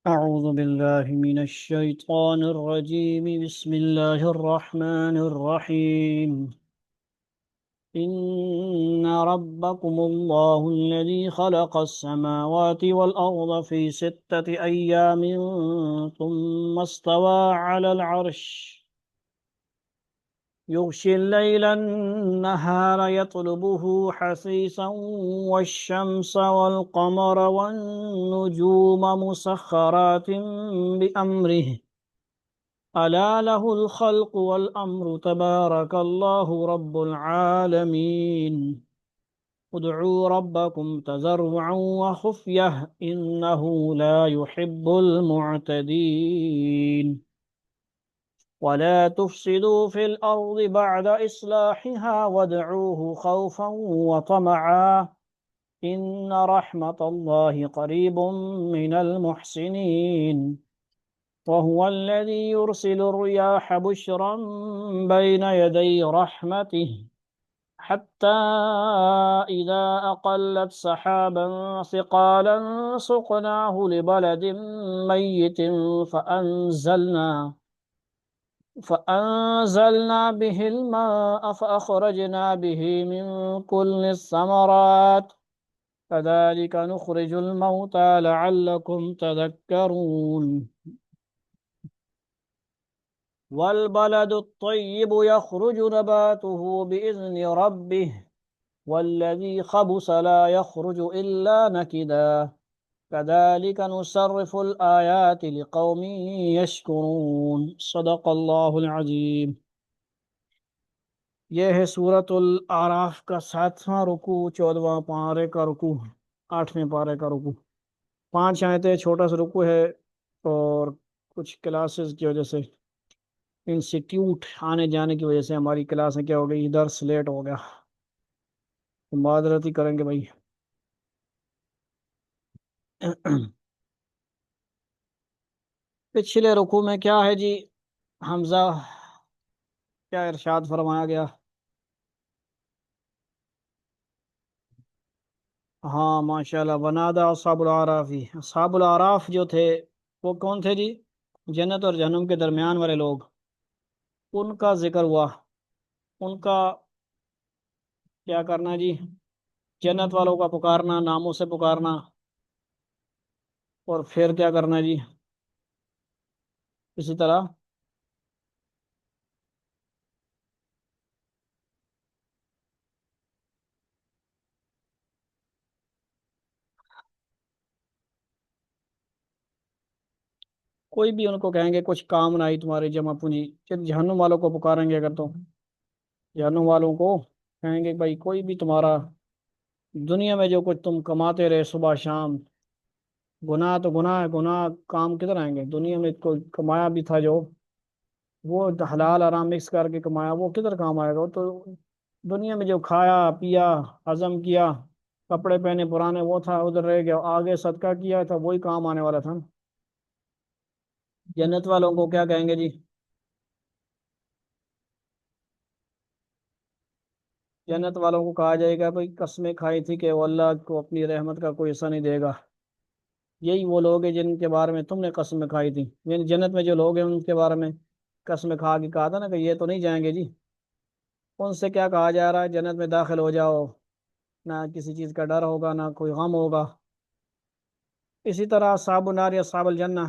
أعوذ بالله من الشيطان الرجيم. بسم الله الرحمن الرحيم. إن ربكم الله الذي خلق السماوات والأرض في 6 أيام ثم استوى على العرش يغشي الليل النهار يطلبه حثيثا والشمس والقمر والنجوم مسخرات بأمره ألا له الخلق والأمر تبارك الله رب العالمين. ادعوا ربكم تضرعا وخفية إنه لا يحب المعتدين. ولا تفسدوا في الأرض بعد إصلاحها وادعوه خوفا وطمعا إن رحمة الله قريب من المحسنين. وهو الذي يرسل الرياح بشرا بين يدي رحمته حتى إذا أقلت سحابا ثقالا سقناه لبلد ميت فأنزلنا به الماء فأخرجنا به من كل الثمرات كذلك نخرج الموتى لعلكم تذكرون. والبلد الطيب يخرج نباته بإذن ربه والذي خبث لا يخرج إلا نكدا كذلك نصرف الآيات لقوم يشكرون. صدق اللہ العظیم. یہ ہے سورۃ الاعراف کا 7واں رکوع، 14واں پارے کا رکوع، 8ویں پارے کا رکوع. 5 آیتیں، چھوٹا سا رکوع ہے، اور کچھ کلاسز کی وجہ سے، انسٹیٹیوٹ آنے جانے کی وجہ سے ہماری کلاسیں کیا ہو گئی، درس لیٹ ہو گیا، تو معذرت ہی کریں گے بھائی. پچھلے رکوع میں کیا ہے جی، حمزہ کیا ارشاد فرمایا گیا؟ ہاں ماشاءاللہ. ونادا اصحاب الاعراف، اصحاب الاعراف جو تھے وہ کون تھے جی؟ جنت اور جہنم کے درمیان والے لوگ، ان کا ذکر ہوا. ان کا کیا کرنا جی؟ جنت والوں کا پکارنا، ناموں سے پکارنا، اور پھر کیا کرنا جی؟ اسی طرح کوئی بھی ان کو کہیں گے کچھ کام نہ آئی تمہاری جمع پونجی. پھر جہنم والوں کو پکاریں گے اگر، تو جہنم والوں کو کہیں گے بھائی کوئی بھی تمہارا دنیا میں جو کچھ تم کماتے رہے صبح شام، گناہ تو گناہ ہے، گناہ کام کدھر آئیں گے؟ دنیا میں کوئی کمایا بھی تھا جو، وہ حلال آرام مکس کر کے کمایا، وہ کدھر کام آئے گا؟ وہ تو دنیا میں جو کھایا پیا ہضم کیا، کپڑے پہنے پرانے، وہ تھا ادھر رہ گیا. آگے صدقہ کیا تھا وہی کام آنے والا تھا. جنت والوں کو کیا کہیں گے جی؟ جنت والوں کو کہا جائے گا بھائی قسمیں کھائی تھی کہ وہ اللہ کو اپنی رحمت کا کوئی حصہ نہیں دے گا. یہی وہ لوگ ہیں جن کے بارے میں تم نے قسمیں کھائی تھی. یعنی جنت میں جو لوگ ہیں ان کے بارے میں قسمیں کھا کے کہا تھا نا کہ یہ تو نہیں جائیں گے جی. ان سے کیا کہا جا رہا ہے؟ جنت میں داخل ہو جاؤ، نہ کسی چیز کا ڈر ہوگا، نہ کوئی غم ہوگا. اسی طرح اصحاب النار یا اصحاب الجنہ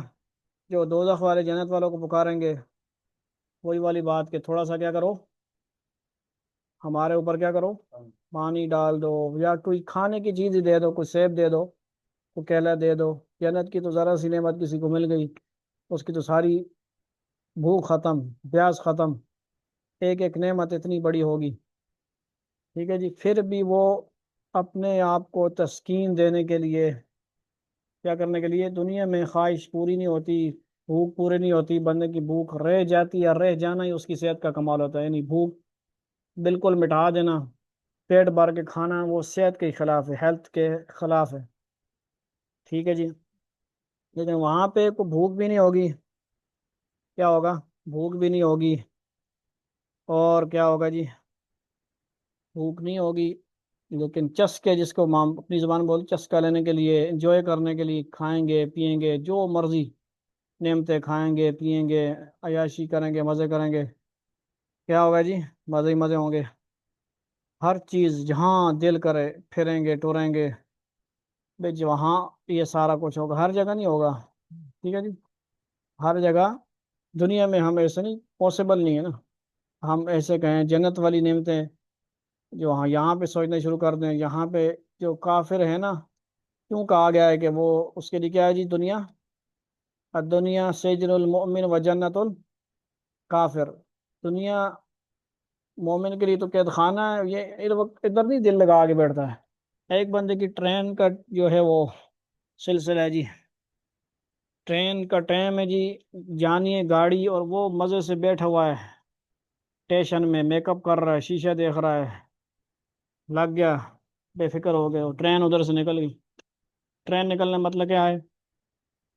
جو دوزخ والے جنت والوں کو پکاریں گے، وہی والی بات کہ تھوڑا سا کیا کرو، ہمارے اوپر کیا کرو، پانی ڈال دو، یا کوئی کھانے کی چیز ہی دے دو، کوئی سیب دے دو، کوئی کیلا دے دو. جنت کی تو ذرا سی نعمت کسی کو مل گئی، اس کی تو ساری بھوک ختم، پیاس ختم. ایک ایک نعمت اتنی بڑی ہوگی. ٹھیک ہے جی. پھر بھی وہ اپنے آپ کو تسکین دینے کے لیے، کیا کرنے کے لیے، دنیا میں خواہش پوری نہیں ہوتی، بھوک پوری نہیں ہوتی، بندے کی بھوک رہ جاتی ہے، رہ جانا ہی اس کی صحت کا کمال ہوتا ہے. یعنی بھوک بالکل مٹا دینا، پیٹ بھر کے کھانا، وہ صحت کے خلاف ہے، ہیلتھ کے خلاف ہے. ٹھیک ہے جی. لیکن وہاں پہ کوئی بھوک بھی نہیں ہوگی. کیا ہوگا؟ بھوک بھی نہیں ہوگی. اور کیا ہوگا جی؟ بھوک نہیں ہوگی، لیکن چسکے جس کو اپنی زبان بول چسکا لینے کے لیے انجوائے کرنے کے لیے کھائیں گے پئیں گے جو مرضی نعمتیں کھائیں گے پئیں گے عیاشی کریں گے مزے کریں گے، کیا ہوگا جی؟ مزے ہی مزے ہوں گے، ہر چیز جہاں دل کرے پھریں گے ٹوریں گے بھائی وہاں یہ سارا کچھ ہوگا، ہر جگہ نہیں ہوگا، ٹھیک ہے جی، ہر جگہ دنیا میں ہم ایسے نہیں پاسبل نہیں ہے نا، ہم ایسے کہیں جنت والی نعمتیں جو ہاں یہاں پہ سوچنا شروع کر دیں، یہاں پہ جو کافر ہے نا، کیوں کہا گیا ہے کہ وہ اس کے لیے کیا ہے جی؟ دنیا الدنیا سجن المؤمن و جنت الکافر، دنیا مومن کے لیے تو قید خانہ ہے، یہ ادھر نہیں دل لگا کے بیٹھتا ہے، ایک بندے کی ٹرین کا جو ہے وہ سلسلہ ہے جی، ٹرین کا ٹائم ہے جی، جانی ہے گاڑی اور وہ مزے سے بیٹھا ہوا ہے اسٹیشن میں، میک اپ کر رہا ہے، شیشہ دیکھ رہا ہے، لگ گیا، بے فکر ہو گیا، ٹرین ادھر سے نکل گئی، ٹرین نکلنے مطلب کیا ہے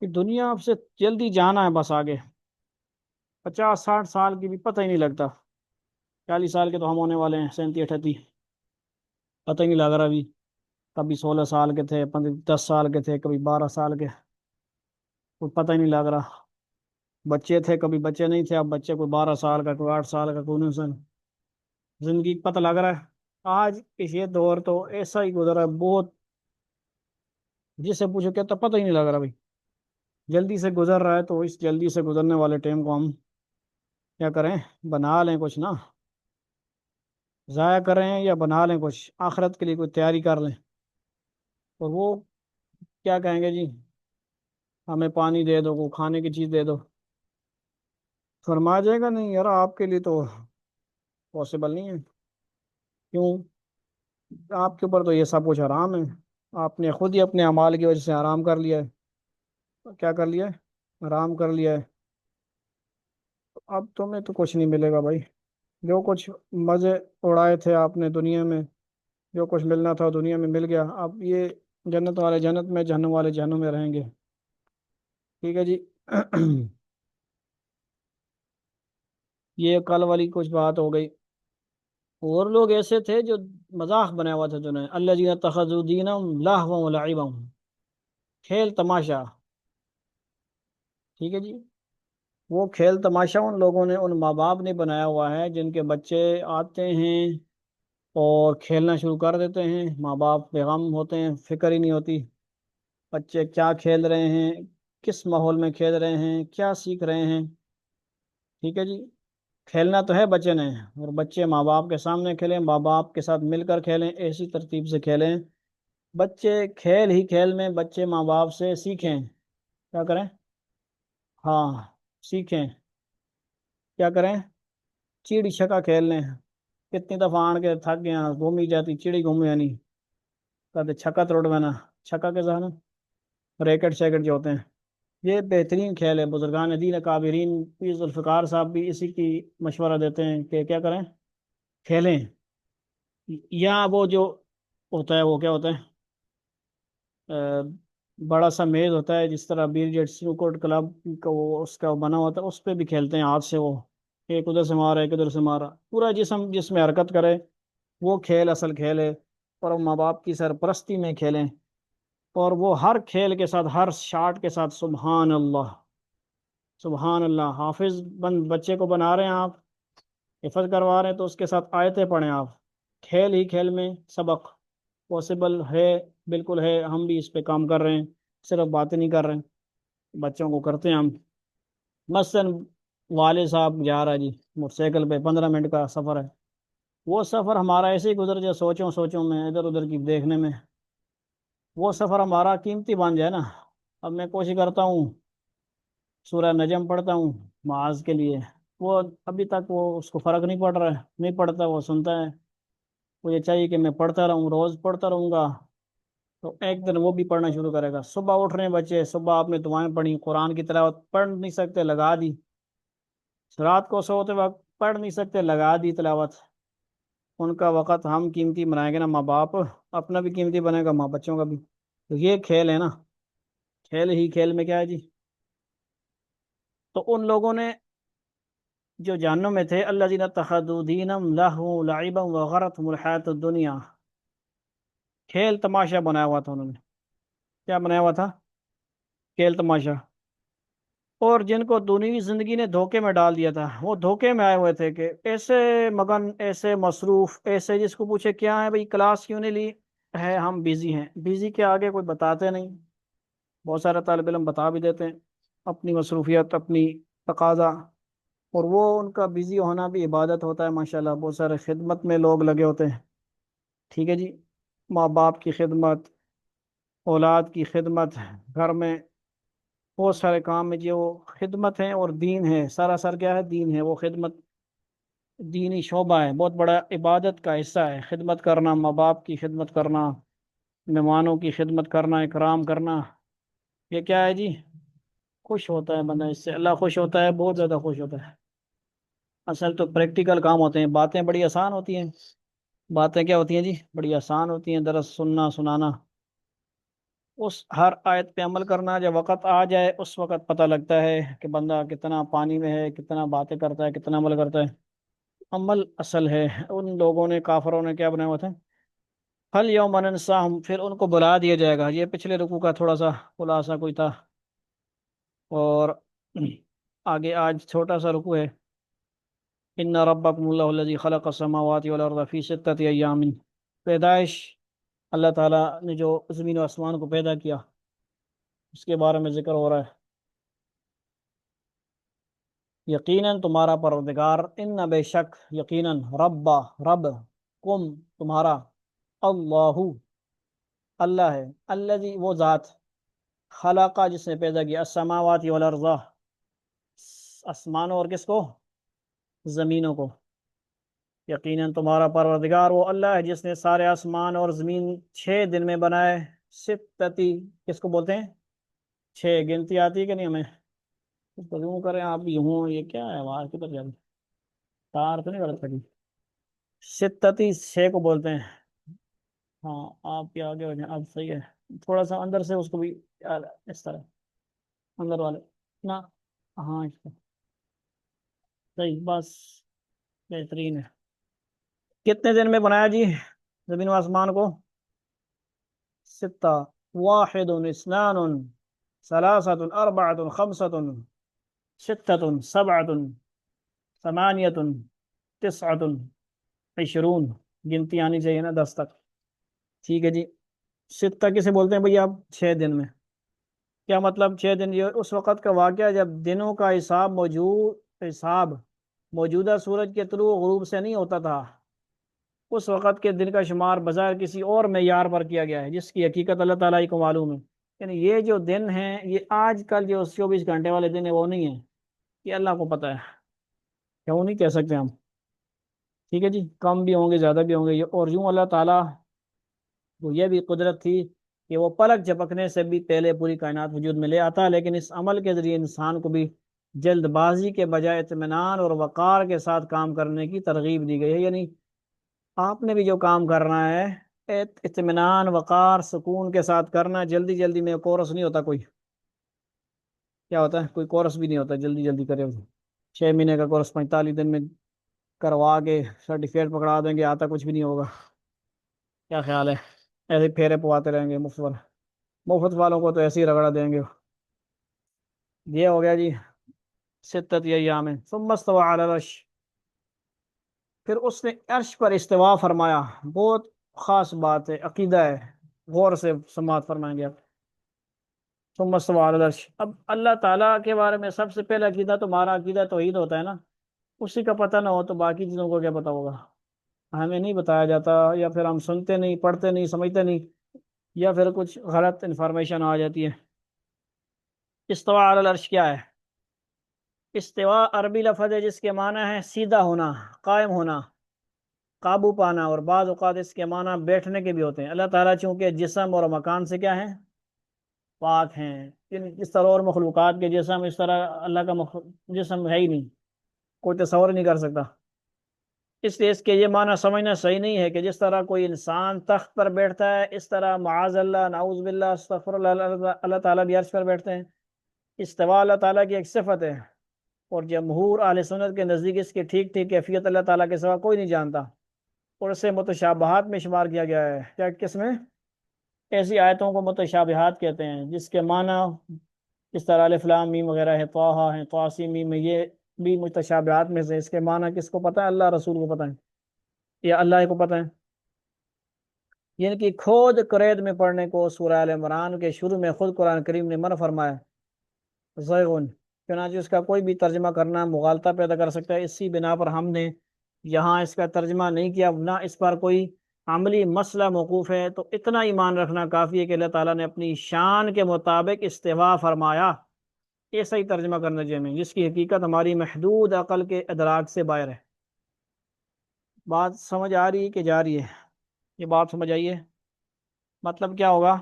کہ دنیا اب سے جلدی جانا ہے بس آگے، 50 60 سال کی بھی پتہ ہی نہیں لگتا، 40 سال کے تو ہم ہونے والے ہیں، 37 38، پتہ ہی نہیں لگ رہا ابھی، کبھی 16 سال کے تھے، 10 سال کے تھے، کبھی 12 سال کے، کوئی پتہ ہی نہیں لگ رہا، بچے تھے کبھی بچے نہیں تھے، اب بچے کوئی 12 سال کا، کوئی 8 سال کا، کوئی 19 سال، زندگی پتہ لگ رہا ہے آج اس یہ دور تو ایسا ہی گزرا ہے بہت، جس سے پوچھو کیا تو پتہ ہی نہیں لگ رہا بھائی، جلدی سے گزر رہا ہے، تو اس جلدی سے گزرنے والے ٹائم کو ہم کیا کریں؟ بنا لیں کچھ نا، ضائع کریں یا بنا لیں کچھ آخرت کے لیے، کوئی تیاری کر لیں، اور وہ کیا کہیں گے جی؟ ہمیں پانی دے دو، کو کھانے کی چیز دے دو، فرما جائے گا نہیں یار آپ کے لیے تو پاسبل نہیں ہے، کیوں؟ آپ کے اوپر تو یہ سب کچھ حرام ہے، آپ نے خود ہی اپنے اعمال کی وجہ سے حرام کر لیا ہے، کیا کر لیا ہے؟ حرام کر لیا ہے، اب تمہیں تو کچھ نہیں ملے گا بھائی، جو کچھ مزے اڑائے تھے آپ نے دنیا میں، جو کچھ ملنا تھا دنیا میں مل گیا، اب یہ جنت والے جنت میں، جہنم والے جہنم میں رہیں گے، ٹھیک ہے جی۔ یہ کل والی کچھ بات ہو گئی، اور لوگ ایسے تھے جو مذاق بنا ہوا تھا، جنہیں اللہ جی تخذوا دینہم لہوا و لعبا، کھیل تماشا، ٹھیک ہے جی، وہ کھیل تماشا ان لوگوں نے، ان ماں باپ نے بنایا ہوا ہے جن کے بچے آتے ہیں اور کھیلنا شروع کر دیتے ہیں، ماں باپ بے غم ہوتے ہیں، فکر ہی نہیں ہوتی بچے کیا کھیل رہے ہیں، کس ماحول میں کھیل رہے ہیں، کیا سیکھ رہے ہیں، ٹھیک ہے جی، کھیلنا تو ہے بچے نے، اور بچے ماں باپ کے سامنے کھیلیں، ماں باپ کے ساتھ مل کر کھیلیں، ایسی ترتیب سے کھیلیں، بچے کھیل ہی کھیل میں بچے ماں باپ سے سیکھیں، کیا کریں؟ ہاں سیکھیں، کیا کریں؟ چیڑی چھکا کھیل لیں، کتنی دفعہ آن کے تھک گیا گھومی جاتی چڑی گھوم نہیں، کہتے چھکا توڑ میں نا، چھکا کے ذہن، ریکٹ شیکٹ جو ہوتے ہیں، یہ بہترین کھیل ہے، بزرگان دین اکابرین پیر ذوالفقار صاحب بھی اسی کی مشورہ دیتے ہیں کہ کیا کریں؟ کھیلیں، یا وہ جو ہوتا ہے وہ کیا ہوتا ہے، بڑا سا میز ہوتا ہے جس طرح بیر جیٹ سنوکر کلب کا وہ اس کا بنا ہوتا ہے، اس پہ بھی کھیلتے ہیں ہاتھ سے، وہ ایک ادھر سے مارا ایک ادھر سے مارا، پورا جسم جس میں حرکت کرے، وہ کھیل اصل کھیل ہے، اور ماں باپ کی سرپرستی میں کھیلیں، اور وہ ہر کھیل کے ساتھ ہر شاٹ کے ساتھ سبحان اللہ، سبحان اللہ، حافظ بچے کو بنا رہے ہیں آپ، حفظ کروا رہے ہیں تو اس کے ساتھ آیتیں پڑھیں آپ، کھیل ہی کھیل میں سبق پاسبل ہے، بالکل ہے، ہم بھی اس پہ کام کر رہے ہیں، صرف باتیں نہیں کر رہے ہیں، بچوں کو کرتے ہیں ہم، مثلاً والد صاحب جا رہا ہے جی موٹر سائیکل پہ، 15 منٹ کا سفر ہے، وہ سفر ہمارا ایسے ہی گزر جائے سوچوں سوچوں میں ادھر ادھر کی دیکھنے میں، وہ سفر ہمارا قیمتی بن جائے نا، اب میں کوشش کرتا ہوں سورہ نجم پڑھتا ہوں معاذ کے لیے، وہ ابھی تک وہ اس کو فرق نہیں پڑ رہا ہے، نہیں پڑھتا، وہ سنتا ہے، مجھے چاہیے کہ میں پڑھتا رہوں، روز پڑھتا رہوں گا، تو ایک دن وہ بھی پڑھنا شروع کرے گا، صبح اٹھ رہے ہیں بچے، صبح آپ نے دعائیں پڑھی، قرآن کی تلاوت پڑھ نہیں سکتے لگا دی، رات کو سوتے وقت پڑھ نہیں سکتے لگا دی تلاوت، ان کا وقت ہم قیمتی بنائیں گے نا، ماں باپ اپنا بھی قیمتی بنے گا، ماں بچوں کا بھی، تو یہ کھیل ہے نا، کھیل ہی کھیل میں کیا ہے جی، تو ان لوگوں نے جو جہنم میں تھے، الذین اتخذوا دینہم لہوا لعبا وغرتہم الحیاۃ الدنیا، کھیل تماشا بنایا ہوا تھا انہوں نے. کیا بنایا ہوا تھا؟ کھیل تماشا. اور جن کو دنیوی زندگی نے دھوکے میں ڈال دیا تھا، وہ دھوکے میں آئے ہوئے تھے کہ ایسے مگن، ایسے مصروف، ایسے جس کو پوچھے کیا ہے بھائی کلاس کیوں نہیں لی ہے، ہم بیزی ہیں. بیزی کے آگے کوئی بتاتے نہیں. بہت سارے طالب علم بتا بھی دیتے ہیں اپنی مصروفیت، اپنی تقاضا. اور وہ ان کا بزی ہونا بھی عبادت ہوتا ہے ماشاءاللہ. بہت سارے خدمت میں لوگ لگے ہوتے ہیں. ٹھیک ہے جی. ماں باپ کی خدمت، اولاد کی خدمت، گھر میں بہت سارے کام میں جو خدمت ہے اور دین ہے. سارا سر کیا ہے؟ دین ہے. وہ خدمت دینی شعبہ ہے، بہت بڑا عبادت کا حصہ ہے. خدمت کرنا، ماں باپ کی خدمت کرنا، مہمانوں کی خدمت کرنا، اکرام کرنا، یہ کیا ہے جی؟ خوش ہوتا ہے بندہ اس سے. اللہ خوش ہوتا ہے، بہت زیادہ خوش ہوتا ہے. اصل تو پریکٹیکل کام ہوتے ہیں. باتیں بڑی آسان ہوتی ہیں. باتیں کیا ہوتی ہیں جی؟ بڑی آسان ہوتی ہیں. درس سننا سنانا، اس ہر آیت پہ عمل کرنا. جب وقت آ جائے اس وقت پتہ لگتا ہے کہ بندہ کتنا پانی میں ہے، کتنا باتیں کرتا ہے، کتنا عمل کرتا ہے. عمل اصل ہے. ان لوگوں نے، کافروں نے کیا بنایا ہوا تھا؟ حل یوم ننساہم، پھر ان کو بلا دیا جائے گا. یہ پچھلے رکوع کا تھوڑا سا خلاصہ کوئی تھا. اور آگے آج چھوٹا سا رکوع ہے. ان ربکم اللہ الذی خلق السماوات والارض فی ستۃ ایام. پیدائش، اللہ تعالیٰ نے جو زمین و آسمان کو پیدا کیا اس کے بارے میں ذکر ہو رہا ہے. یقیناً تمہارا پروردگار، ان بے شک، یقیناً، رب کم تمہارا، اللہ اللہ ہے، الذی وہ ذات، خلقہ جس نے پیدا کیا، السماوات والارض آسمانوں اور کس کو؟ زمینوں کو. یقیناً تمہارا پروردگار وہ اللہ ہے جس نے سارے آسمان اور زمین 6 دن میں بنائے. ستتی کس کو بولتے ہیں؟ 6. گنتی آتی ہے کہ نہیں ہمیں؟ اس کو یوں کریں آپ یوں. یہ کیا ہے؟ آواز کدھر جا رہی؟ تار تو نہیں غلط لگی؟ ستتی 6 کو بولتے ہیں. ہاں آپ کے آگے ہو جائیں اب صحیح ہے. تھوڑا سا اندر سے اس کو بھی اس طرح اندر والے نا. ہاں اس کو صحیح، بس بہترین ہے. کتنے دن میں بنایا جی زمین و آسمان کو؟ 6. واحد، اثنان، ثلاثة، أربعة، خمسة، ستة، سبعة، ثمانية، تسعة، 20. گنتی آنی چاہیے نا 10 تک. ٹھیک ہے جی. ستہ کسے بولتے ہیں بھئی آپ؟ 6 دن میں. کیا مطلب 6 دن؟ یہ اس وقت کا واقعہ جب دنوں کا حساب موجودہ سورج کے طلوع و غروب سے نہیں ہوتا تھا. اس وقت کے دن کا شمار بظاہر کسی اور معیار پر کیا گیا ہے جس کی حقیقت اللہ تعالیٰ ہی کو معلوم ہے. یعنی یہ جو دن ہیں، یہ آج کل جو 24 گھنٹے والے دن ہیں وہ نہیں ہیں. یہ اللہ کو پتہ ہے. کیوں نہیں کہہ سکتے ہم؟ ٹھیک ہے جی. کم بھی ہوں گے، زیادہ بھی ہوں گے. اور یوں اللہ تعالیٰ کو یہ بھی قدرت تھی کہ وہ پلک جھپکنے سے بھی پہلے پوری کائنات وجود میں لے آتا. لیکن اس عمل کے ذریعے انسان کو بھی جلد بازی کے بجائے اطمینان اور وقار کے ساتھ کام کرنے کی ترغیب دی گئی ہے. یعنی آپ نے بھی جو کام کرنا ہے اطمینان، وقار، سکون کے ساتھ کرنا. جلدی جلدی میں کورس نہیں ہوتا کوئی. کیا ہوتا ہے؟ کوئی کورس بھی نہیں ہوتا جلدی جلدی کرے. 6 مہینے کا کورس 45 دن میں کروا کے سرٹیفکیٹ پکڑا دیں گے، آتا کچھ بھی نہیں ہوگا. کیا خیال ہے؟ ایسے پھیرے پواتے رہیں گے مفت والے. مفت والوں کو تو ایسے ہی رگڑا دیں گے. یہ ہو گیا جی 6 ایام میں. ثم استوى على العرش، پھر اس نے عرش پر استوا فرمایا. بہت خاص بات ہے، عقیدہ ہے. غور سے سماعت فرمائیں گے آپ. ثم استوى على العرش. اب اللہ تعالیٰ کے بارے میں سب سے پہلا عقیدہ تمہارا عقیدہ توحید ہوتا ہے نا. اسی کا پتہ نہ ہو تو باقی چیزوں کو کیا پتہ ہوگا؟ ہمیں نہیں بتایا جاتا، یا پھر ہم سنتے نہیں، پڑھتے نہیں، سمجھتے نہیں، یا پھر کچھ غلط انفارمیشن آ جاتی ہے. استوا علی العرش کیا ہے؟ استوا عربی لفظ ہے جس کے معنی ہے سیدھا ہونا، قائم ہونا، قابو پانا. اور بعض اوقات اس کے معنی بیٹھنے کے بھی ہوتے ہیں. اللہ تعالیٰ چونکہ جسم اور مکان سے کیا ہے؟ پاک ہیں. اس طرح اور مخلوقات کے جسم، اس طرح اللہ کا جسم ہے ہی نہیں، کوئی تصور نہیں کر سکتا. اس لیے اس کے یہ معنی سمجھنا صحیح نہیں ہے کہ جس طرح کوئی انسان تخت پر بیٹھتا ہے اس طرح معاذ اللہ، نعوذ باللہ، استغفر اللہ، اللہ تعالیٰ بھی عرش پر بیٹھتے ہیں. استوا اللہ تعالیٰ کی ایک صفت ہے، اور جمہور اہل سنت کے نزدیک اس کی ٹھیک ٹھیک کیفیت اللہ تعالیٰ کے سوا کوئی نہیں جانتا. اور اسے متشابہات میں شمار کیا گیا ہے. کیا کس میں؟ ایسی آیتوں کو متشابہات کہتے ہیں، جس کے معنی اس طرح الف لام میم وغیرہ ہے، طٰہٰ ہے، طاسیم میم ہے، یہ بھی متشابہات میں سے۔ اس کے معنی کس کو پتہ ہے؟ اللہ رسول کو پتہ ہے، یا اللہ کو پتہ ہے۔ یعنی کہ کھود کرید میں پڑھنے کو سورہ ال عمران کے شروع میں خود قرآن کریم نے منع فرمایا، زیغن، چنانچہ اس کا کوئی بھی ترجمہ کرنا مغالطہ پیدا کر سکتا ہے۔ اسی بنا پر ہم نے یہاں اس کا ترجمہ نہیں کیا، نہ اس پر کوئی عملی مسئلہ موقوف ہے۔ تو اتنا ایمان رکھنا کافی ہے کہ اللہ تعالیٰ نے اپنی شان کے مطابق استوا فرمایا، یہ صحیح ترجمہ کرنا چاہیے ہمیں، جس کی حقیقت ہماری محدود عقل کے ادراک سے باہر ہے۔ بات سمجھ آ رہی ہے کہ جا رہی ہے؟ یہ بات سمجھ آئیے، مطلب کیا ہوگا؟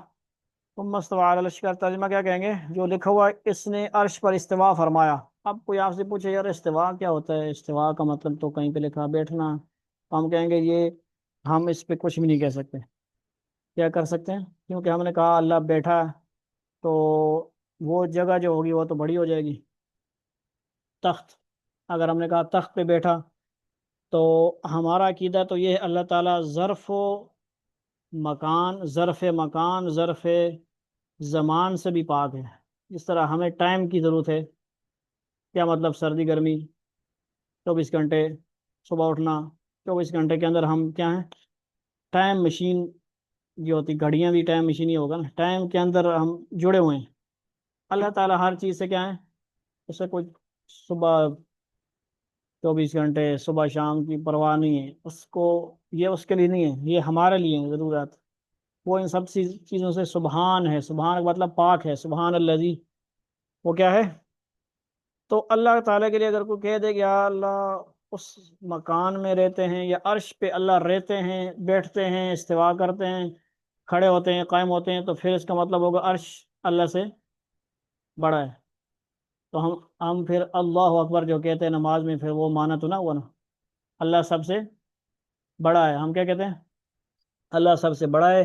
ثم استوى علی العرش کا ترجمہ کیا کہیں گے؟ جو لکھا ہوا ہے اس نے عرش پر استوا فرمایا۔ اب کوئی آپ سے پوچھے یار استوا کیا ہوتا ہے، استوا کا مطلب تو کہیں پہ لکھا بیٹھنا، ہم کہیں گے یہ ہم اس پہ کچھ بھی نہیں کہہ سکتے۔ کیا کر سکتے ہیں؟ کیونکہ ہم نے کہا اللہ بیٹھا، تو وہ جگہ جو ہوگی وہ تو بڑی ہو جائے گی۔ تخت، اگر ہم نے کہا تخت پہ بیٹھا، تو ہمارا عقیدہ تو یہ ہے اللہ تعالیٰ مکان ظرف زمان سے بھی پاک ہے۔ جس طرح ہمیں ٹائم کی ضرورت ہے، کیا مطلب سردی گرمی، 24 گھنٹے، صبح اٹھنا، 24 گھنٹے کے اندر ہم کیا ہیں؟ ٹائم مشین جو ہوتی، گھڑیاں بھی ٹائم مشین ہی ہوگا نا، ٹائم کے اندر ہم جڑے ہوئے ہیں۔ اللہ تعالیٰ ہر چیز سے کیا ہے؟ اسے کوئی صبح 24 گھنٹے صبح شام کی پرواہ نہیں ہے اس کو، یہ اس کے لیے نہیں ہے، یہ ہمارے لیے ہے ضرورت۔ وہ ان سب چیزوں سے سبحان ہے، سبحان کا مطلب پاک ہے، سبحان الذی، وہ کیا ہے؟ تو اللہ تعالیٰ کے لیے اگر کوئی کہہ دے کہ یا اللہ اس مکان میں رہتے ہیں، یا عرش پہ اللہ رہتے ہیں، بیٹھتے ہیں، استوا کرتے ہیں، کھڑے ہوتے ہیں، قائم ہوتے ہیں، تو پھر اس کا مطلب ہوگا عرش اللہ سے بڑا ہے۔ تو ہم پھر اللہ اکبر جو کہتے ہیں نماز میں، پھر وہ مانا تو نہ ہوا نا، اللہ سب سے بڑا ہے۔ ہم کیا کہتے ہیں؟ اللہ سب سے بڑا ہے۔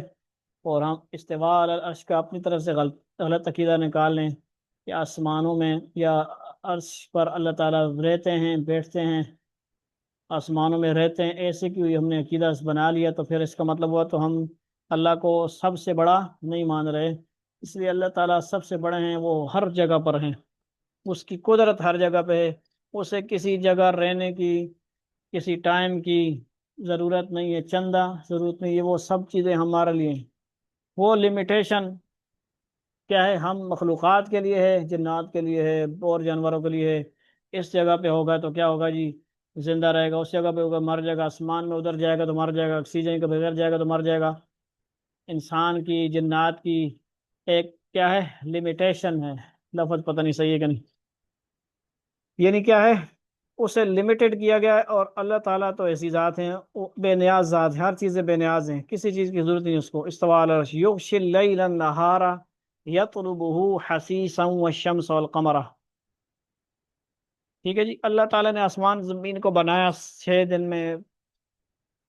اور ہم استواء علی العرش کا اپنی طرف سے غلط عقیدہ نکال لیں کہ آسمانوں میں یا عرش پر اللہ تعالیٰ رہتے ہیں، بیٹھتے ہیں، آسمانوں میں رہتے ہیں، ایسے کی ہم نے عقیدہ بنا لیا، تو پھر اس کا مطلب ہوا تو ہم اللہ کو سب سے بڑا نہیں مان رہے۔ اس لیے اللہ تعالیٰ سب سے بڑے ہیں، وہ ہر جگہ پر ہیں، اس کی قدرت ہر جگہ پہ ہے، اسے کسی جگہ رہنے کی، کسی ٹائم کی ضرورت نہیں ہے، چندہ ضرورت نہیں ہے، وہ سب چیزیں ہمارے لیے ہیں۔ وہ لمیٹیشن کیا ہے؟ ہم مخلوقات کے لیے ہے، جنات کے لیے ہے، اور جانوروں کے لیے ہے۔ اس جگہ پہ ہوگا تو کیا ہوگا جی؟ زندہ رہے گا، اس جگہ پہ ہوگا مر جائے گا، آسمان میں ادھر جائے گا تو مر جائے گا، آکسیجن کے بغیر جائے گا تو مر جائے گا۔ انسان کی، جنات کی ایک کیا ہے؟ لمیٹیشن ہے، لفظ پتہ نہیں صحیح ہے کہ نہیں، یعنی کیا ہے؟ اسے لمیٹڈ کیا گیا ہے۔ اور اللہ تعالیٰ تو ایسی ذات ہیں، وہ بے نیاز ذات ہے، ہر چیز سے بے نیاز ہیں، کسی چیز کی ضرورت نہیں اس کو۔ استویٰ علی العرش یغشی اللیل النہار یطلبہ حثیثا والشمس والقمر۔ ٹھیک ہے جی، اللہ تعالیٰ نے آسمان زمین کو بنایا 6 دن میں،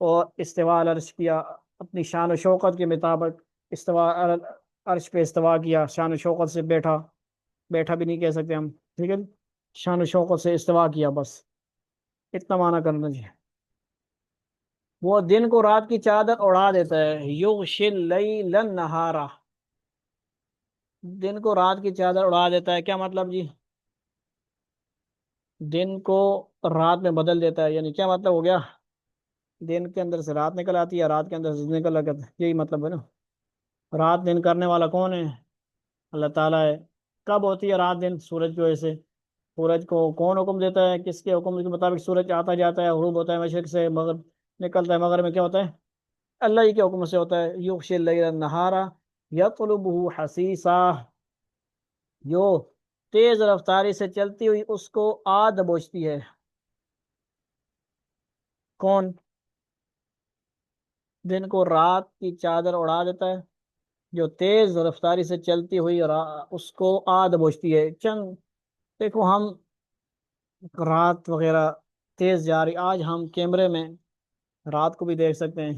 اور استواء علی العرش کیا، اپنی شان و شوقت کے مطابق استواء علی العرش پہ استوا کیا، شان و شوقت سے بیٹھا، بیٹھا بھی نہیں کہہ سکتے ہم، ٹھیک ہے جی، شان و شوقت سے استوا کیا، بس اتنا معنی کرنا چاہیے۔ وہ دن کو رات کی چادر اڑا دیتا ہے، یغشی اللیل النہار، دن کو رات کی چادر اڑا دیتا ہے، کیا مطلب جی؟ دن کو رات میں بدل دیتا ہے، یعنی کیا مطلب ہو گیا؟ دن کے اندر سے رات نکل آتی ہے، رات کے اندر سے دن نکل آتا ہے، یہی مطلب ہے نا۔ رات دن کرنے والا کون ہے؟ اللہ تعالیٰ ہے۔ کب ہوتی ہے رات دن؟ سورج کی وجہ سے۔ سورج کو کون حکم دیتا ہے؟ کس کے حکم کے مطابق سورج آتا جاتا ہے، غروب ہوتا ہے مشرق سے، مغرب نکلتا ہے، مغرب میں کیا ہوتا ہے؟ اللہ ہی کے حکم سے ہوتا ہے۔ یغشی اللیل النہار یطلبہ حثیثا، جو تیز رفتاری سے چلتی ہوئی اس کو آ دبوچتی ہے۔ کون؟ دن کو رات کی چادر اڑا دیتا ہے، جو تیز رفتاری سے چلتی ہوئی اس کو آ دبوچتی ہے۔ چند دیکھو، ہم رات وغیرہ تیز جا رہی، آج ہم کیمرے میں رات کو بھی دیکھ سکتے ہیں،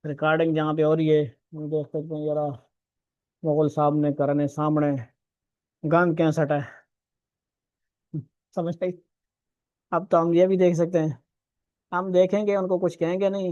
ریکارڈنگ جہاں پہ ہو رہی ہے ہم دیکھ سکتے ہیں، ذرا مغل صاحب نے کرنے سامنے گن کینسٹ ہے، سمجھ گئی؟ اب تو ہم یہ بھی دیکھ سکتے ہیں، ہم دیکھیں گے ان کو کچھ کہیں گے نہیں،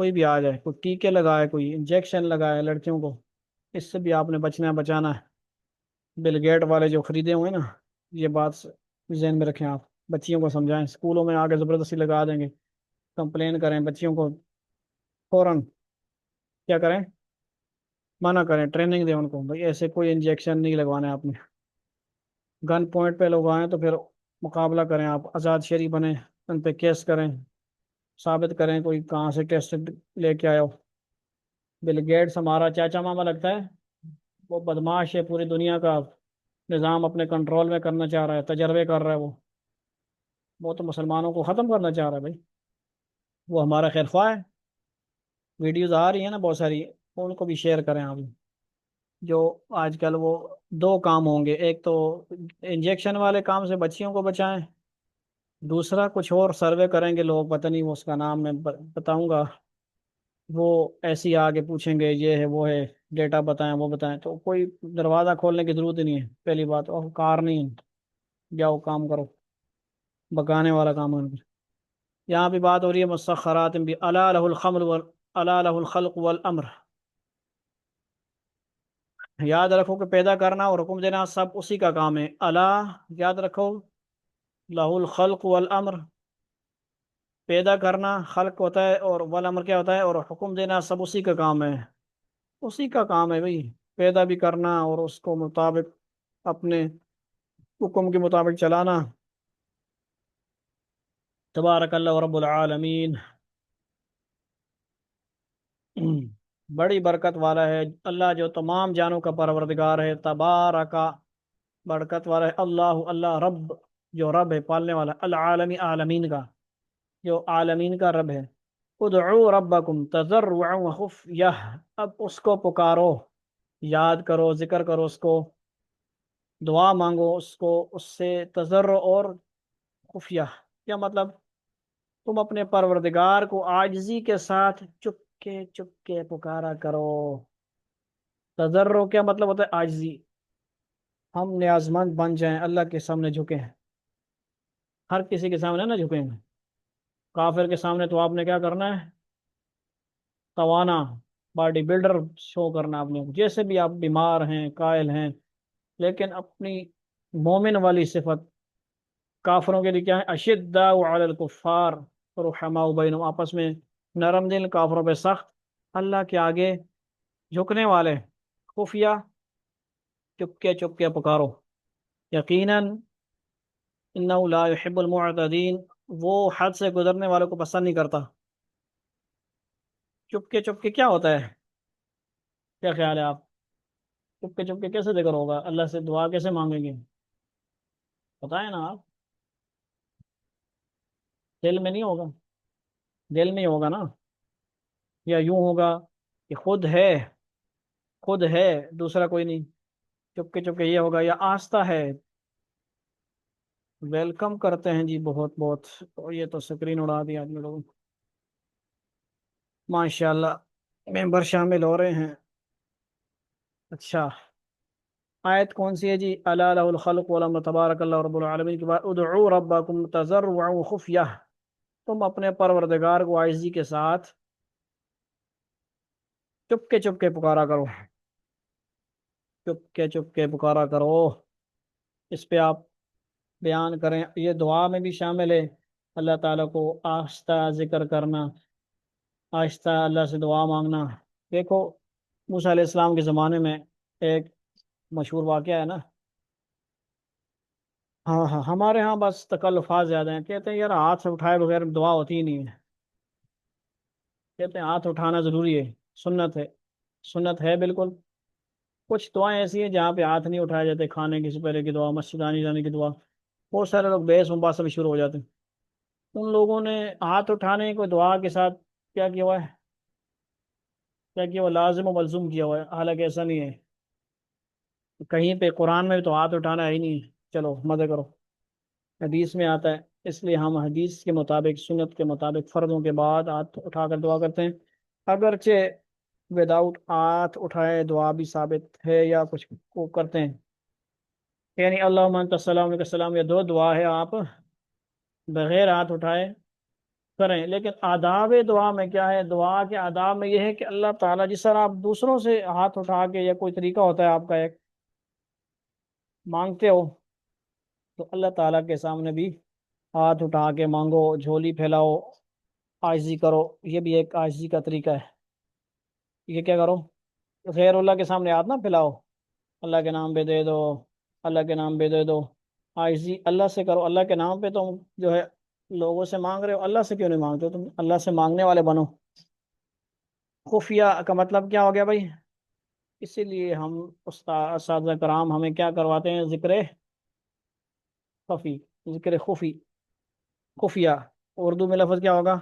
کوئی بھی آ جائے، کوئی ٹیکے لگائے، کوئی انجیکشن لگائے لڑکیوں کو، اس سے بھی آپ نے بچنا ہے، بچانا ہے۔ بل گیٹ والے جو خریدے ہوئے نا، یہ بات ذہن میں رکھیں آپ، بچیوں کو سمجھائیں، اسکولوں میں آگے زبردستی لگا دیں گے، کمپلین کریں بچیوں کو، فوراً کیا کریں، منع کریں، ٹریننگ دیں ان کو، بھائی ایسے کوئی انجیکشن نہیں لگوانا ہے آپ نے، گن پوائنٹ پہ لوگ آئیں تو پھر مقابلہ کریں، آپ آزاد شہری بنیں، ان پہ کیس کریں، ثابت کریں کوئی کہاں سے ٹیسٹ لے کے آیا ہو۔ بل گیٹس ہمارا چاچا ماما لگتا ہے، وہ بدماش ہے، پوری دنیا کا نظام اپنے کنٹرول میں کرنا چاہ رہا ہے، تجربے کر رہا ہے وہ تو مسلمانوں کو ختم کرنا چاہ رہا ہے بھائی، وہ ہمارا خیر خواہ ہے۔ ویڈیوز آ رہی ہیں نا بہت ساری، ان کو بھی شیئر کریں آپ، جو آج کل وہ دو کام ہوں گے، ایک تو انجیکشن والے کام سے بچیوں کو بچائیں، دوسرا کچھ اور سروے کریں گے لوگ، پتہ نہیں وہ اس کا نام میں بتاؤں گا، وہ ایسے ہی آگے پوچھیں گے یہ ہے وہ ہے، ڈیٹا بتائیں وہ بتائیں، تو کوئی دروازہ کھولنے کی ضرورت ہی نہیں ہے، پہلی بات، اور کار نہیں ہے، جاؤ کام کرو، بکانے والا کام ہے۔ یہاں بھی بات ہو رہی ہے مسخرات بھی، الا لہ الخمر الا لہ الخلق والامر، یاد رکھو کہ پیدا کرنا اور حکم دینا سب اسی کا کام ہے، اللہ یاد رکھو، لہ الخلق والامر، پیدا کرنا خلق ہوتا ہے، اور والامر کیا ہوتا ہے، اور حکم دینا سب اسی کا کام ہے، اسی کا کام ہے بھائی، پیدا بھی کرنا اور اس کو مطابق اپنے حکم کے مطابق چلانا۔ تبارک اللہ رب العالمین، بڑی برکت والا ہے اللہ جو تمام جانوں کا پروردگار ہے، تبارک، برکت والا ہے، اللہ اللہ رب، جو رب ہے پالنے والا، العالمی عالمین کا، جو عالمین کا رب ہے۔ ادعو ربکم تضرعا وخفیہ، اب اس کو پکارو، یاد کرو، ذکر کرو اس کو، دعا مانگو اس کو، اس سے تضرع اور خفیہ، کیا مطلب، تم اپنے پروردگار کو عاجزی کے ساتھ چپ کے پکارا کرو۔ تضرع کیا مطلب ہوتا ہے، عاجزی، ہم نیازمند بن جائیں، اللہ کے سامنے جھکیں، ہر کسی کے سامنے نہ جھکیں، کافر کے سامنے تو آپ نے کیا کرنا ہے، توانا، باڈی بلڈر شو کرنا آپ نے، جیسے بھی آپ بیمار ہیں، قائل ہیں، لیکن اپنی مومن والی صفت، کافروں کے لیے کیا ہے، اشداء علی الکفار رحماء بینہم، آپس میں نرم دل، کافروں پہ سخت، اللہ کے آگے جھکنے والے، خفیہ، چپ کے پکارو، یقیناً انہ لا يحب المعتدین، وہ حد سے گزرنے والوں کو پسند نہیں کرتا۔ چپ کے کیا ہوتا ہے، کیا خیال ہے آپ، چپ کے کیسے ذکر ہوگا، اللہ سے دعا کیسے مانگیں گے، بتائیں نا آپ، دل میں نہیں ہوگا، دل میں ہی ہوگا نا، یا یوں ہوگا کہ خود ہے، دوسرا کوئی نہیں، چپ کے یہ ہوگا، یا آستہ ہے، ویلکم کرتے ہیں جی بہت بہت، تو یہ تو سکرین اڑا دی آدمی لوگوں، ماشاء اللہ ممبر شامل ہو رہے ہیں۔ اچھا، آیت کون سی ہے جی، الا لہ الخلق والامر تبارک اللہ رب العالمین کے بعد ادعو ربکم تضرعا وخفیہ، تم اپنے پروردگار کو عاجزی کے ساتھ چپ کے پکارا کرو، چپ کے پکارا کرو، اس پہ آپ بیان کریں، یہ دعا میں بھی شامل ہے، اللہ تعالیٰ کو آہستہ ذکر کرنا، آہستہ اللہ سے دعا مانگنا۔ دیکھو موسیٰ علیہ السلام کے زمانے میں ایک مشہور واقعہ ہے نا، ہاں ہاں، ہمارے ہاں بس تکلفات زیادہ ہیں، کہتے ہیں یار ہاتھ سے اٹھائے بغیر دعا ہوتی ہی نہیں ہے، کہتے ہیں ہاتھ اٹھانا ضروری ہے، سنت ہے، سنت ہے بالکل، کچھ دعائیں ایسی ہیں جہاں پہ ہاتھ نہیں اٹھائے جاتے، کھانے کی سے پہلے کی دعا، مسجد آنے جانے کی دعا، بہت سارے لوگ بحث مباحثہ بھی شروع ہو جاتے ہیں، ان لوگوں نے ہاتھ اٹھانے کو دعا کے ساتھ کیا کیا ہوا ہے، کیا کیا ہوا، لازم و ملزوم کیا ہوا ہے، حالانکہ ایسا نہیں ہے، کہیں پہ قرآن میں بھی تو ہاتھ اٹھانا ہے ہی نہیں، چلو مزے کرو، حدیث میں آتا ہے، اس لیے ہم حدیث کے مطابق، سنت کے مطابق فردوں کے بعد ہاتھ اٹھا کر دعا کرتے ہیں، اگرچہ وداؤٹ ہاتھ اٹھائے دعا بھی ثابت ہے، یا کچھ کو کرتے ہیں، یعنی اللہم انت السلام علیک السلام، یہ دو دعا ہے، آپ بغیر ہاتھ اٹھائے کریں، لیکن آداب دعا میں کیا ہے؟ دعا کے آداب میں یہ ہے کہ اللہ تعالیٰ، جس طرح آپ دوسروں سے ہاتھ اٹھا کے یا کوئی طریقہ ہوتا ہے آپ کا ایک مانگتے ہو، تو اللہ تعالیٰ کے سامنے بھی ہاتھ اٹھا کے مانگو، جھولی پھیلاؤ، عاجزی کرو، یہ بھی ایک عاجزی کا طریقہ ہے۔ یہ کیا کرو؟ غیر اللہ کے سامنے ہاتھ نہ پھیلاؤ، اللہ کے نام پہ دے دو، اللہ کے نام پہ دے دو، عاجزی اللہ سے کرو۔ اللہ کے نام پہ تم جو ہے لوگوں سے مانگ رہے ہو، اللہ سے کیوں نہیں مانگتے ہو؟ تم اللہ سے مانگنے والے بنو۔ خفیہ کا مطلب کیا ہو گیا بھائی؟ اسی لیے ہم استاد اساتذہ کرام ہمیں کیا کرواتے ہیں؟ ذکر خفی، ذکر خفی، خفیہ، اردو میں لفظ کیا ہوگا؟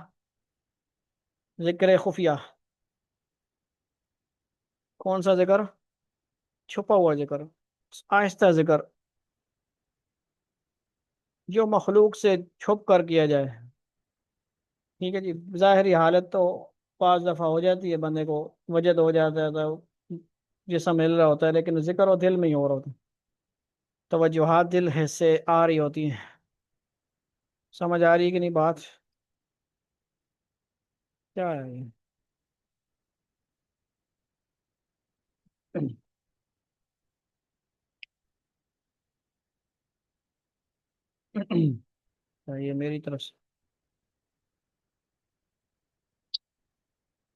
ذکر خفیہ۔ کون سا ذکر؟ چھپا ہوا ذکر، آہستہ ذکر، جو مخلوق سے چھپ کر کیا جائے۔ ٹھیک ہے جی، ظاہری حالت تو پانچ دفعہ ہو جاتی ہے، بندے کو وجد ہو جاتا ہے تو جسم ہل رہا ہوتا ہے، لیکن ذکر و دل میں ہی ہو رہا ہوتا ہے، توجہات دل ہے سے آ رہی ہوتی ہیں۔ سمجھ آ رہی ہے کہ نہیں بات؟ کیا ہے یہ؟ یہ میری طرف سے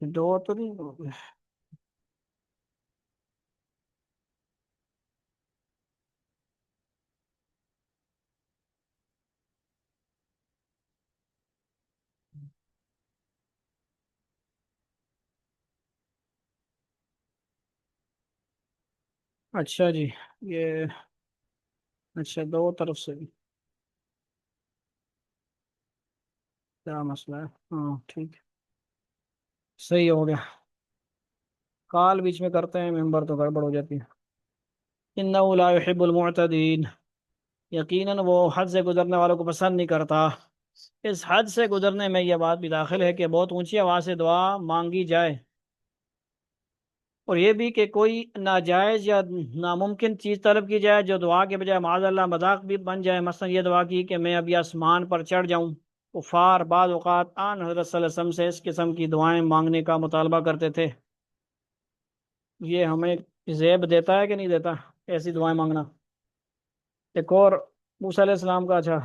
دو تو نہیں ہوگے۔ اچھا جی، یہ اچھا دو طرف سے بھی کیا مسئلہ ہے؟ ہاں ٹھیک ہے، صحیح ہو گیا۔ کال بیچ میں کرتے ہیں ممبر تو گڑبڑ ہو جاتی ہے۔ انہ لا يحب المعتدین، یقیناً وہ حد سے گزرنے والوں کو پسند نہیں کرتا۔ اس حد سے گزرنے میں یہ بات بھی داخل ہے کہ بہت اونچی آواز سے دعا مانگی جائے، اور یہ بھی کہ کوئی ناجائز یا ناممکن چیز طلب کی جائے جو دعا کے بجائے معاذ اللہ مذاق بھی بن جائے۔ مثلا یہ دعا کی کہ میں ابھی آسمان پر چڑھ جاؤں۔ کفار بعض اوقات آن حضرت صلی اللہ علیہ وسلم سے اس قسم کی دعائیں مانگنے کا مطالبہ کرتے تھے۔ یہ ہمیں زیب دیتا ہے کہ نہیں دیتا ایسی دعائیں مانگنا؟ ایک اور موسیٰ علیہ السلام کا، اچھا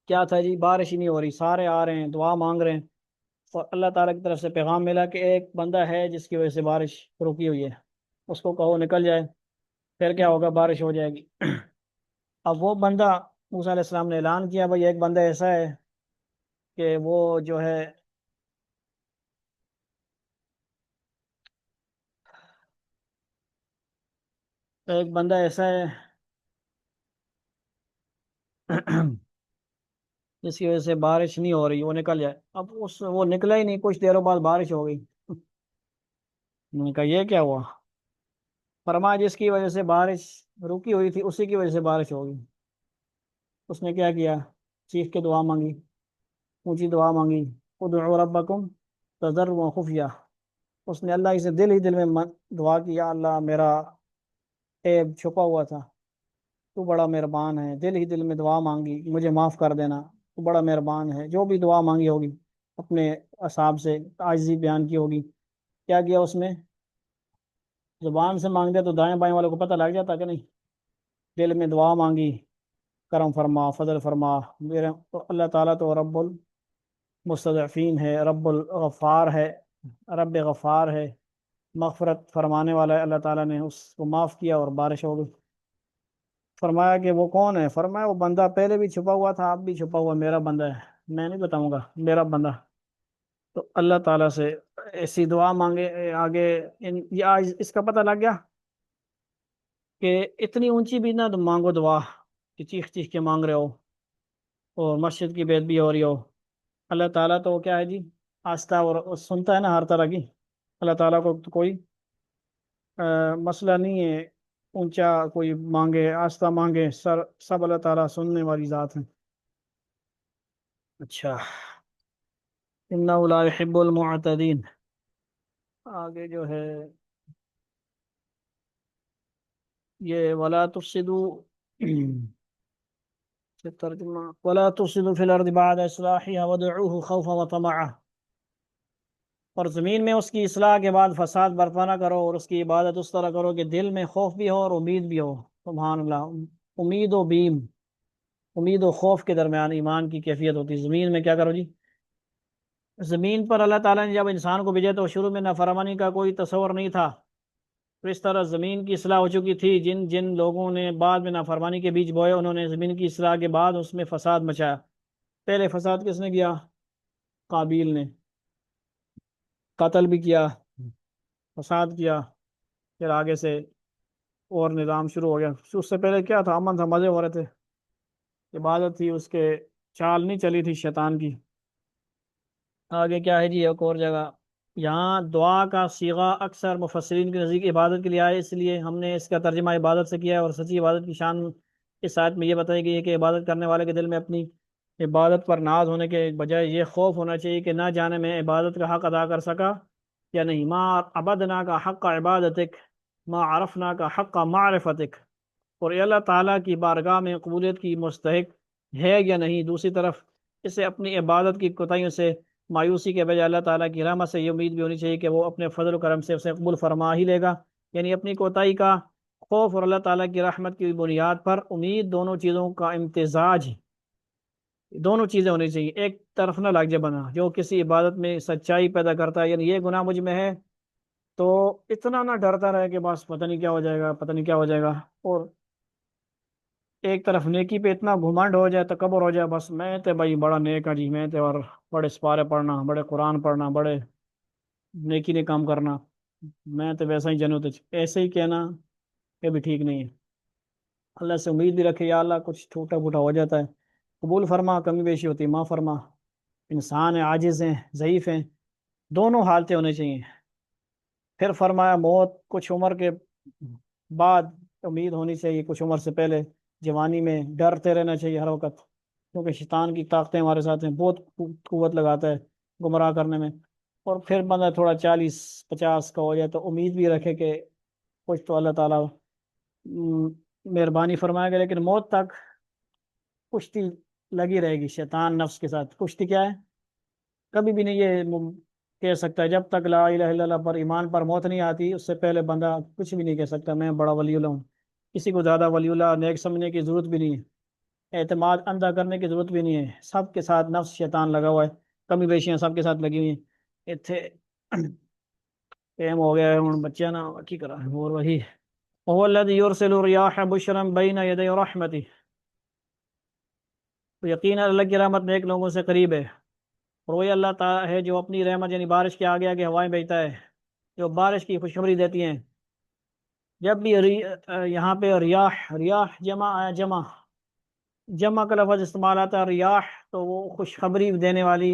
کیا تھا جی؟ بارش ہی نہیں ہو رہی، سارے آ رہے ہیں دعا مانگ رہے ہیں، اور اللہ تعالیٰ کی طرف سے پیغام ملا کہ ایک بندہ ہے جس کی وجہ سے بارش رکی ہوئی ہے، اس کو کہو نکل جائے، پھر کیا ہوگا؟ بارش ہو جائے گی۔ اب وہ بندہ، موسیٰ علیہ السلام نے اعلان کیا بھائی ایک بندہ ایسا ہے کہ وہ جو ہے ایک بندہ ایسا ہے جس کی وجہ سے بارش نہیں ہو رہی، وہ نکل جائے۔ اب وہ نکلا ہی نہیں، کچھ دیروں بعد بارش ہو گئی۔ میں نے کہا یہ کیا ہوا؟ فرمایا جس کی وجہ سے بارش رکی ہوئی تھی اسی کی وجہ سے بارش ہوگی۔ اس نے کیا کیا؟ چیخ کے دعا مانگی، اونچی دعا مانگی، ادعوا ربکم تضرعا وخفیہ۔ اس نے اللہ سے دل ہی دل میں دعا کی، یا اللہ میرا عیب چھپا ہوا تھا، تو بڑا مہربان ہے۔ دل ہی دل میں دعا مانگی، مجھے معاف کر دینا، تو بڑا مہربان ہے۔ جو بھی دعا مانگی ہوگی اپنے اصحاب سے عاجزی بیان کی ہوگی، کیا کیا اس میں؟ زبان سے مانگ دیا تو دائیں بائیں والوں کو پتہ لگ جاتا کہ نہیں؟ دل میں دعا مانگی، کرم فرما، فضل فرما میرے تو اللہ تعالیٰ تو رب المستضعفین ہے، رب الغفار ہے، رب غفار ہے، مغفرت فرمانے والا ہے۔ اللہ تعالیٰ نے اس کو معاف کیا اور بارش ہو گئی۔ فرمایا کہ وہ کون ہے؟ فرمایا وہ بندہ پہلے بھی چھپا ہوا تھا، اب بھی چھپا ہوا میرا بندہ ہے، میں نہیں بتاؤں گا، میرا بندہ۔ تو اللہ تعالیٰ سے ایسی دعا مانگے آگے۔ یہ آج اس کا پتہ لگ گیا کہ اتنی اونچی بھی نہ مانگو دعا کہ چیخ چیخ کے مانگ رہے ہو اور مسجد کی بے ادبی ہو رہی ہو۔ اللہ تعالیٰ تو کیا ہے جی؟ آستہ اور سنتا ہے نا ہر طرح کی۔ اللہ تعالیٰ کو تو کوئی مسئلہ نہیں ہے، اونچا کوئی مانگے آستہ مانگے، سب اللہ تعالیٰ سننے والی ذات ہے۔ اچھا، انہ لا يحب المعتدین، آگے جو ہے یہ ولا تفسدوا ترجمہ ولا تفسدوا فی الارض بعد اصلاحها وادعوه خوفا وطمعا، اور زمین میں اس کی اصلاح کے بعد فساد برپا نہ کرو، اور اس کی عبادت اس طرح کرو کہ دل میں خوف بھی ہو اور امید بھی ہو۔ سبحان اللہ، امید و بیم، امید و خوف کے درمیان ایمان کی کیفیت ہوتی ہے۔ زمین میں کیا کرو جی، زمین پر اللہ تعالیٰ نے جب انسان کو بھیجا تو شروع میں نافرمانی کا کوئی تصور نہیں تھا، تو اس طرح زمین کی اصلاح ہو چکی تھی۔ جن جن لوگوں نے بعد میں نافرمانی کے بیج بوئے، انہوں نے زمین کی اصلاح کے بعد اس میں فساد مچایا۔ پہلے فساد کس نے کیا؟ قابیل نے، قتل بھی کیا، فساد کیا، پھر آگے سے اور نظام شروع ہو گیا۔ اس سے پہلے کیا تھا؟ امن تھا، مزے ہو رہے تھے، عبادت تھی، اس کے چال نہیں چلی تھی شیطان کی۔ آگے کیا ہے جی، ایک اور جگہ یہاں دعا کا صیغہ اکثر مفسرین کے نزدیک عبادت کے لیے آئے، اس لیے ہم نے اس کا ترجمہ عبادت سے کیا ہے، اور سچی عبادت کی شان اس آیت میں یہ بتائی گئی ہے کہ عبادت کرنے والے کے دل میں اپنی عبادت پر ناز ہونے کے بجائے یہ خوف ہونا چاہیے کہ نہ جانے میں عبادت کا حق ادا کر سکا یا نہیں۔ ما عبدنا کا حق عبادتک، ما عرفنا کا حق معرفتک، اور یہ اللہ تعالیٰ کی بارگاہ میں قبولیت کی مستحق ہے یا نہیں۔ دوسری طرف اسے اپنی عبادت کی کوتاہیوں سے مایوسی کے بجائے اللہ تعالیٰ کی رحمت سے یہ امید بھی ہونی چاہیے کہ وہ اپنے فضل و کرم سے اسے قبول فرما ہی لے گا۔ یعنی اپنی کوتاہی کا خوف اور اللہ تعالیٰ کی رحمت کی بنیاد پر امید، دونوں چیزوں کا امتزاج، دونوں چیزیں ہونی چاہیے، ایک طرف نہ لگ جائے بنا۔ جو کسی عبادت میں سچائی پیدا کرتا ہے، یعنی یہ گناہ مجھ میں ہے، تو اتنا نہ ڈرتا رہے کہ بس پتہ نہیں کیا ہو جائے گا، پتہ نہیں کیا ہو جائے گا، اور ایک طرف نیکی پہ اتنا گھمنڈ ہو جائے، تکبر ہو جائے، بس میں تے بھائی بڑا نیک ہاں جی، میں تے اور بڑے سپارے پڑھنا، بڑے قرآن پڑھنا، بڑے نیکی نے کام کرنا، میں تو ویسا ہی جنت، ایسے ہی کہنا یہ بھی ٹھیک نہیں ہے۔ اللہ سے امید بھی رکھے، یا اللہ کچھ ٹوٹا پھوٹا ہو جاتا ہے قبول فرما، کمی بیشی ہوتی ہے معاف فرما، انسان ہیں، عاجز ہیں، ضعیف ہیں، دونوں حالتیں ہونے چاہیے۔ پھر فرمایا موت کچھ عمر کے بعد امید ہونی چاہیے، کچھ عمر سے پہلے جوانی میں ڈرتے رہنا چاہیے ہر وقت، کیونکہ شیطان کی طاقتیں ہمارے ساتھ ہیں، بہت قوت لگاتا ہے گمراہ کرنے میں۔ اور پھر بندہ تھوڑا 40 50 کا ہو جائے تو امید بھی رکھے کہ کچھ تو اللہ تعالیٰ مہربانی فرمائے گا، لیکن موت تک کشتی لگی رہے گی شیطان نفس کے ساتھ۔ کشتی کیا ہے؟ کبھی بھی نہیں یہ کہہ سکتا ہے جب تک لا الہ الا اللہ پر ایمان پر موت نہیں آتی، اس سے پہلے بندہ کچھ بھی نہیں کہہ سکتا میں بڑا ولی اللہ ہوں۔ کسی کو زیادہ ولی اللہ نیک سمجھنے کی ضرورت بھی نہیں ہے، اعتماد اندھا کرنے کی ضرورت بھی نہیں ہے، سب کے ساتھ نفس شیطان لگا ہوا ہے، کمی بیشیاں سب کے ساتھ لگی ہوئی ہیں۔ اتنے ٹائم ہو گیا ہے ہوں بچہ نا کی کرا اور وہی هو الذي يرسل الرياح بشرا بين يدي رحمته، تو یقینا اللہ کی رحمت نیک لوگوں سے قریب ہے، اور وہی اللہ تعالیٰ ہے جو اپنی رحمت یعنی بارش کے آگے آگے ہوائیں بھیجتا ہے، جو بارش کی خوشخبری دیتی ہیں۔ جب بھی یہاں پہ ریاح، ریاح جمع آیا، جمع جمع کا لفظ استعمال آتا ہے ریاح، تو وہ خوشخبری دینے والی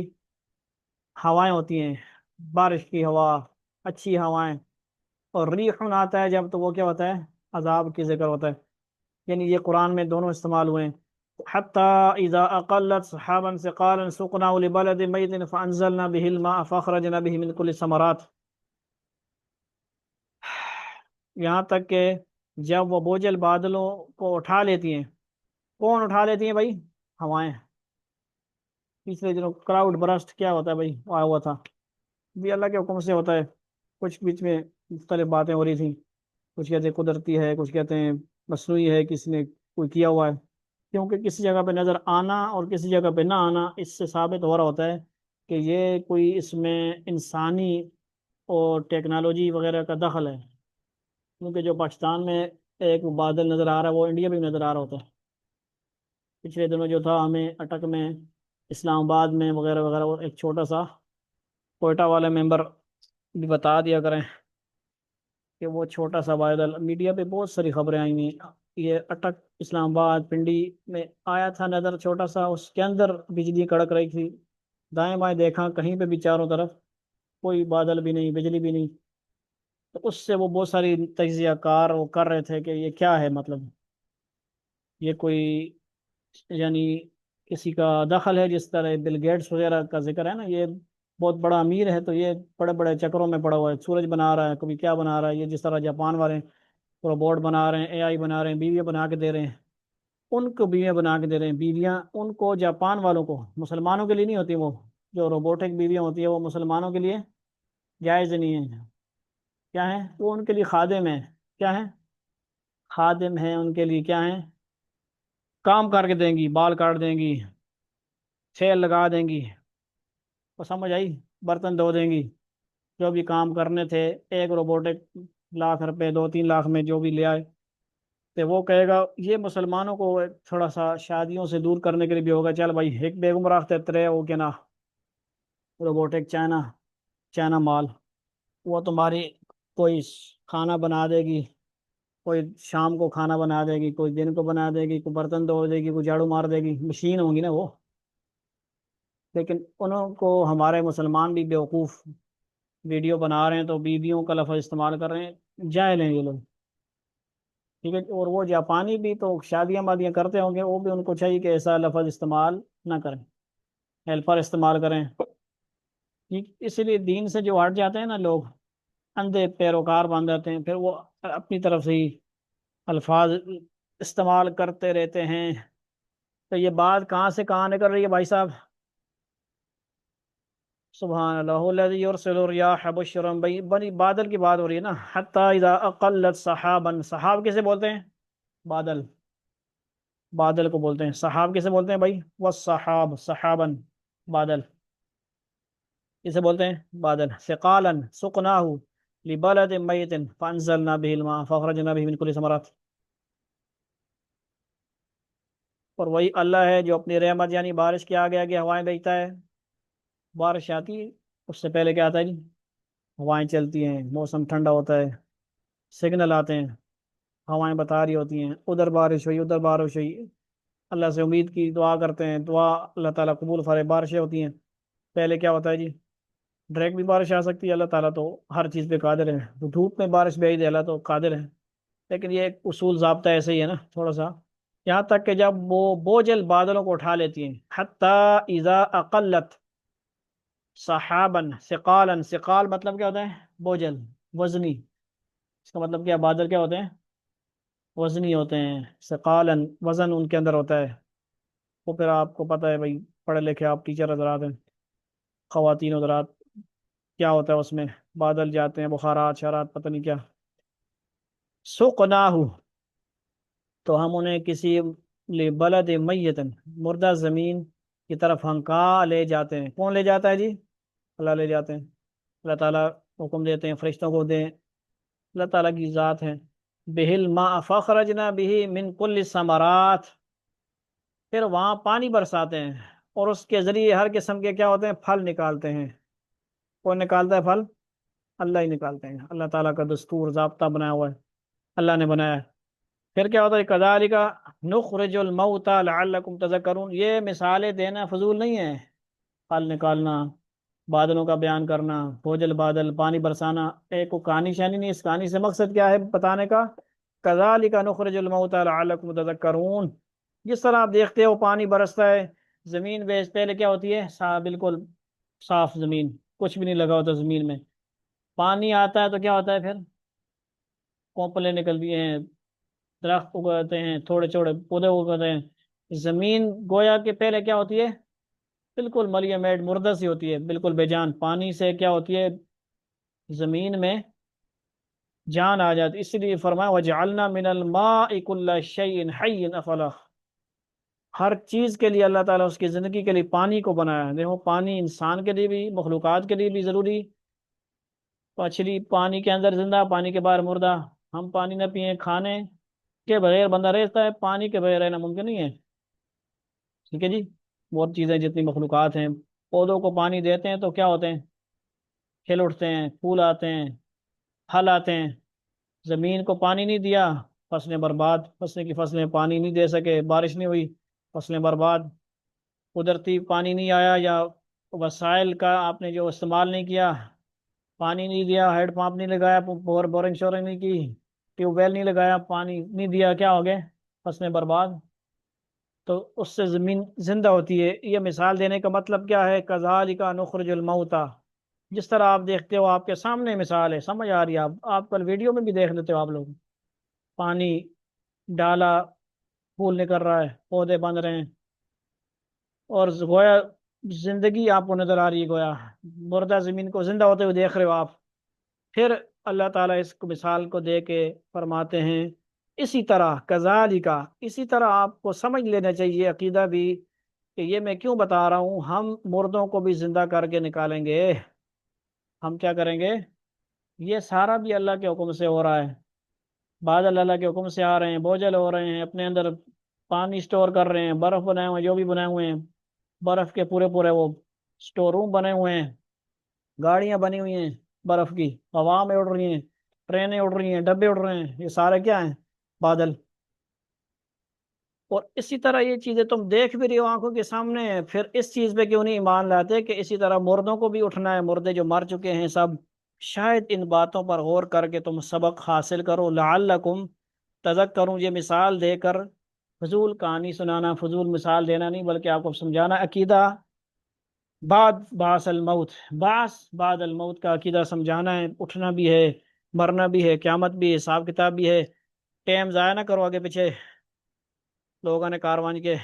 ہوائیں ہوتی ہیں، بارش کی ہوا، اچھی ہوائیں۔ اور ریحن آتا ہے جب، تو وہ کیا ہوتا ہے؟ عذاب کی ذکر ہوتا ہے، یعنی یہ قرآن میں دونوں استعمال ہوئے ہیں۔ حتى اذا اقلت سحابا ثقالا سقناه لبلد ميت فانزلنا به الماء فاخرجنا به من كل الثمرات، یہاں تک کہ جب وہ بوجھل بادلوں کو اٹھا لیتی ہیں، کون اٹھا لیتی ہیں بھائی؟ ہوائیں۔ پچھلے دنوں کراؤڈ برسٹ کیا ہوتا ہے بھائی؟ آیا ہوا تھا بھی، اللہ کے حکم سے ہوتا ہے۔ کچھ بیچ میں مختلف باتیں ہو رہی تھیں، کچھ کہتے ہیں قدرتی ہے، کچھ کہتے ہیں مصنوعی ہے، کسی نے کوئی کیا ہوا ہے، کیونکہ کسی جگہ پہ نظر آنا اور کسی جگہ پہ نہ آنا اس سے ثابت ہو رہا ہوتا ہے کہ یہ کوئی اس میں انسانی اور ٹیکنالوجی وغیرہ کا دخل ہے، کیونکہ جو پاکستان میں ایک بادل نظر آ رہا ہے وہ انڈیا میں بھی نظر آ رہا ہوتا ہے۔ پچھلے دنوں جو تھا ہمیں اٹک میں، اسلام آباد میں وغیرہ وغیرہ، وہ ایک چھوٹا سا کوئٹہ والے ممبر بھی بتا دیا کریں کہ وہ چھوٹا سا بادل، میڈیا پہ بہت ساری خبریں آئی ہیں، یہ اٹک اسلام آباد پنڈی میں آیا تھا نظر چھوٹا سا، اس کے اندر بجلی کڑک رہی تھی، دائیں بائیں دیکھا کہیں پہ بھی چاروں طرف کوئی بادل بھی نہیں، بجلی بھی نہیں، تو اس سے وہ بہت ساری تجزیہ کار وہ کر رہے تھے کہ یہ کیا ہے، مطلب یہ کوئی یعنی کسی کا دخل ہے، جس طرح بل گیٹس وغیرہ کا ذکر ہے نا، یہ بہت بڑا امیر ہے تو یہ بڑے بڑے چکروں میں پڑا ہوا ہے، سورج بنا رہا ہے، کبھی کیا بنا رہا ہے، یہ جس طرح جاپان والے روبوٹ بنا رہے ہیں، اے آئی بنا رہے ہیں، بیوی بنا کے دے رہے ہیں، ان کو بیویاں بنا کے دے رہے ہیں، بیویاں ان کو جاپان والوں کو، مسلمانوں کے لیے نہیں ہوتی وہ، جو روبوٹک بیویاں ہوتی ہیں وہ مسلمانوں کے لیے جائز نہیں ہے، کیا ہے وہ ان کے لیے خادم ہے، کیا ہے خادم ہے ان کے لیے، کیا ہے کام کر کے دیں گی، بال کاٹ دیں گی، سیل لگا دیں گی، وہ سمجھ آئی، برتن دھو دیں گی، جو بھی کام کرنے تھے ایک روبوٹک لاکھ روپے 2-3 لاکھ میں جو بھی لے آئے، تو وہ کہے گا یہ مسلمانوں کو تھوڑا سا شادیوں سے دور کرنے کے لیے بھی ہوگا، چل بھائی ایک بیگم رکھتے ترے وہ کیا نا روبوٹک چائنا، چائنا مال، وہ تمہاری کوئی کھانا بنا دے گی، کوئی شام کو کھانا بنا دے گی، کوئی دن کو بنا دے گی، کوئی برتن دھو دے گی، کوئی جھاڑو مار دے گی، مشین ہوں گی نا وہ۔ لیکن انہوں کو ہمارے مسلمان بھی بیوقوف ویڈیو بنا رہے ہیں تو بیویوں کا لفظ استعمال کر رہے ہیں، جاہل ہیں یہ لوگ، ٹھیک ہے، اور وہ جاپانی بھی تو شادیاں وادیاں کرتے ہوں گے، وہ بھی ان کو چاہیے کہ ایسا لفظ استعمال نہ کریں، ہیلپر استعمال کریں، ٹھیک، اسی لیے دین سے جو ہٹ جاتے ہیں نا لوگ، اندھے پیروکار بن جاتے ہیں، پھر وہ اپنی طرف سے ہی الفاظ استعمال کرتے رہتے ہیں، تو یہ بات کہاں سے کہاں نکل رہی ہے بھائی صاحب؟ سبحان اللہ الذی یرسل الریاح بشرا، بنی بادل کی بات ہو رہی ہے نا، حتی اذا اقلت سحابا، سحاب کسے بولتے ہیں؟ بادل، بادل کو بولتے ہیں، سحاب کسے بولتے ہیں بھائی؟ والسحاب سحابا، بادل کسے بولتے ہیں؟ بادل، ثقالا سقناہ لبلد میت فانزلنا به الماء فاخرجنا به من كل ثمرات، اور وہی اللہ ہے جو اپنی رحمت یعنی بارش کے آگے آگے ہوائیں بھیجتا ہے، بارش آتی ہے اس سے پہلے کیا آتا ہے جی؟ ہوائیں چلتی ہیں، موسم ٹھنڈا ہوتا ہے، سگنل آتے ہیں، ہوائیں بتا رہی ہوتی ہیں ادھر بارش ہوئی ادھر بارش ہوئی، اللہ سے امید کی دعا کرتے ہیں، دعا اللہ تعالیٰ قبول فرے، بارشیں ہوتی ہیں، پہلے کیا ہوتا ہے جی؟ ڈائریکٹ بھی بارش آ سکتی ہے، اللہ تعالیٰ تو ہر چیز پہ قادر ہے، تو دھوپ میں بارش بھیج دے اللہ تو قادر ہے، لیکن یہ ایک اصول ضابطہ ایسے ہی ہے نا تھوڑا سا، یہاں تک کہ جب وہ بوجھل بادلوں کو اٹھا لیتی ہیں، حتی اذا اقلت صحابا ثقالا، ثقال مطلب کیا ہوتا ہے؟ بوجھل، وزنی، اس کا مطلب کیا، بادل کیا ہوتے ہیں؟ وزنی ہوتے ہیں، ثقالا وزن ان کے اندر ہوتا ہے، وہ پھر آپ کو پتہ ہے بھائی، پڑھے لکھے آپ ٹیچر حضرات ہیں، خواتین حضرات، کیا ہوتا ہے اس میں؟ بادل جاتے ہیں، بخارات شرات پتہ نہیں کیا، سقناہ، تو ہم انہیں کسی بلد میتن، مردہ زمین کی طرف ہنکا لے جاتے ہیں، کون لے جاتا ہے جی؟ اللہ لے جاتے ہیں، اللہ تعالیٰ حکم دیتے ہیں فرشتوں کو دیں، اللہ تعالیٰ کی ذات ہے، بہل ما فخرجنا بھی من کل ثمرات، پھر وہاں پانی برساتے ہیں اور اس کے ذریعے ہر قسم کے کیا ہوتے ہیں؟ پھل نکالتے ہیں، کون نکالتا ہے پھل؟ اللہ ہی نکالتے ہیں، اللہ تعالیٰ کا دستور ضابطہ بنایا ہوا ہے، اللہ نے بنایا ہے، پھر کیا ہوتا ہے؟ کذالک نخرج الموتى لعلکم تذکرون، یہ مثالیں دینا فضول نہیں ہے، پھل نکالنا، بادلوں کا بیان کرنا، بھوجل بادل، پانی برسانا، ایک کو کہانی شانی نہیں، اس کہانی سے مقصد کیا ہے بتانے کا؟ کذالک نخرج الموتى لعلکم تذکرون، جس طرح آپ دیکھتے ہو پانی برستا ہے، زمین بیس پہلے کیا ہوتی ہے؟ بالکل صاف زمین، کچھ بھی نہیں لگا ہوتا زمین میں، پانی آتا ہے تو کیا ہوتا ہے پھر؟ کوپلیں نکلتی ہیں، درخت اگاتے ہیں، تھوڑے چھوڑے پودے اگاتے ہیں، زمین گویا کہ پہلے کیا ہوتی ہے؟ بالکل ملیا میٹ مردہ سی ہوتی ہے، بالکل بے جان، پانی سے کیا ہوتی ہے؟ زمین میں جان آ جاتی، اس لیے فرمایا وجعلنا من الماء كل شيء حي افلا، ہر چیز کے لیے اللہ تعالیٰ اس کی زندگی کے لیے پانی کو بنایا ہے، دیکھو پانی انسان کے لیے بھی، مخلوقات کے لیے بھی ضروری، مچھلی پانی کے اندر زندہ، پانی کے باہر مردہ، ہم پانی نہ پئیں، کھانے کے بغیر بندہ رہتا ہے، پانی کے بغیر رہنا ممکن نہیں ہے، ٹھیک ہے جی، بہت چیزیں جتنی مخلوقات ہیں، پودوں کو پانی دیتے ہیں تو کیا ہوتے ہیں؟ کھل اٹھتے ہیں، پھول آتے ہیں، پھل آتے ہیں، زمین کو پانی نہیں دیا، فصلیں برباد، فصلیں کی فصلیں پانی نہیں دے سکے، بارش نہیں ہوئی، فصلیں برباد، قدرتی پانی نہیں آیا، یا وسائل کا آپ نے جو استعمال نہیں کیا، پانی نہیں دیا، ہیڈ پمپ نہیں لگایا، بورنگ شورنگ نہیں کی، ٹیوب ویل نہیں لگایا، پانی نہیں دیا، کیا ہو گئے؟ فصلیں برباد، تو اس سے زمین زندہ ہوتی ہے، یہ مثال دینے کا مطلب کیا ہے؟ کذالک نخرج الموتى، جس طرح آپ دیکھتے ہو آپ کے سامنے مثال ہے، سمجھ آ رہی ہے، آپ کل ویڈیو میں بھی دیکھ لیتے ہو آپ لوگ، پانی ڈالا، پھول نکل رہا ہے، پودے بن رہے ہیں، اور گویا زندگی آپ کو نظر آ رہی ہے، گویا مردہ زمین کو زندہ ہوتے ہوئے دیکھ رہے ہو آپ۔ پھر اللہ تعالیٰ اس کو مثال کو دے کے فرماتے ہیں اسی طرح کذالک، اسی طرح آپ کو سمجھ لینا چاہیے عقیدہ بھی، کہ یہ میں کیوں بتا رہا ہوں، ہم مردوں کو بھی زندہ کر کے نکالیں گے۔ ہم کیا کریں گے؟ یہ سارا بھی اللہ کے حکم سے ہو رہا ہے، بادل اللہ کے حکم سے آ رہے ہیں، بوجھل ہو رہے ہیں، اپنے اندر پانی سٹور کر رہے ہیں، برف بنائے ہوئے جو بھی بنائے ہوئے ہیں، برف کے پورے پورے وہ سٹور روم بنے ہوئے ہیں، گاڑیاں بنی ہوئی ہیں برف کی، ہوا میں اڑ رہی ہیں، ٹرینیں اڑ رہی ہیں، ڈبے اڑ رہے ہیں، یہ سارے کیا ہیں؟ بادل۔ اور اسی طرح یہ چیزیں تم دیکھ بھی رہی ہو آنکھوں کے سامنے، پھر اس چیز پہ کیوں نہیں ایمان لاتے کہ اسی طرح مردوں کو بھی اٹھنا ہے، مردے جو مر چکے ہیں سب، شاید ان باتوں پر غور کر کے تم سبق حاصل کرو، لعلکم تذکرون، یہ مثال دے کر، فضول کہانی سنانا، فضول مثال دینا نہیں، بلکہ آپ کو سمجھانا عقیدہ بعد بعث الموت، بعث بعد الموت کا عقیدہ سمجھانا ہے، اٹھنا بھی ہے، مرنا بھی ہے، قیامت بھی ہے، حساب کتاب بھی ہے۔ ٹائم ضائع نہ کرو آگے پیچھے لوگوں نے کاروان کے،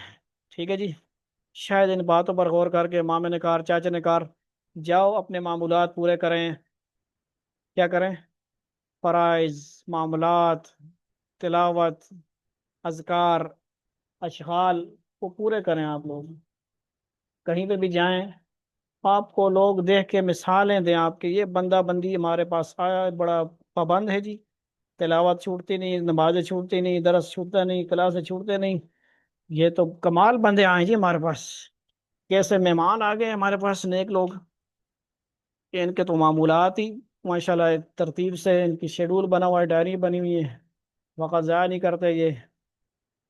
ٹھیک ہے جی؟ شاید ان باتوں پر غور کر کے مامے نے کار، چاچا نے کار، جاؤ اپنے معمولات پورے کریں، کیا کریں؟ فرائض، معاملات، تلاوت، اذکار، اشغال کو پورے کریں آپ لوگ۔ کہیں پہ بھی جائیں آپ کو لوگ دیکھ کے مثالیں دیں آپ کے، یہ بندہ بندی ہمارے پاس آیا ہے، بڑا پابند ہے جی، تلاوت چھوٹتی نہیں، نمازیں چھوٹتی نہیں، درس چھوٹتا نہیں، کلاسیں چھوٹتے نہیں، یہ تو کمال بندے آئے جی ہمارے پاس، کیسے مہمان آ گئے ہمارے پاس نیک لوگ، کہ ان کے تو معمولات ہی ماشاءاللہ ایک ترتیب سے، ان کی شیڈول بنا ہوا ہے، ڈائری بنی ہوئی ہے، وقت ضائع نہیں کرتے یہ۔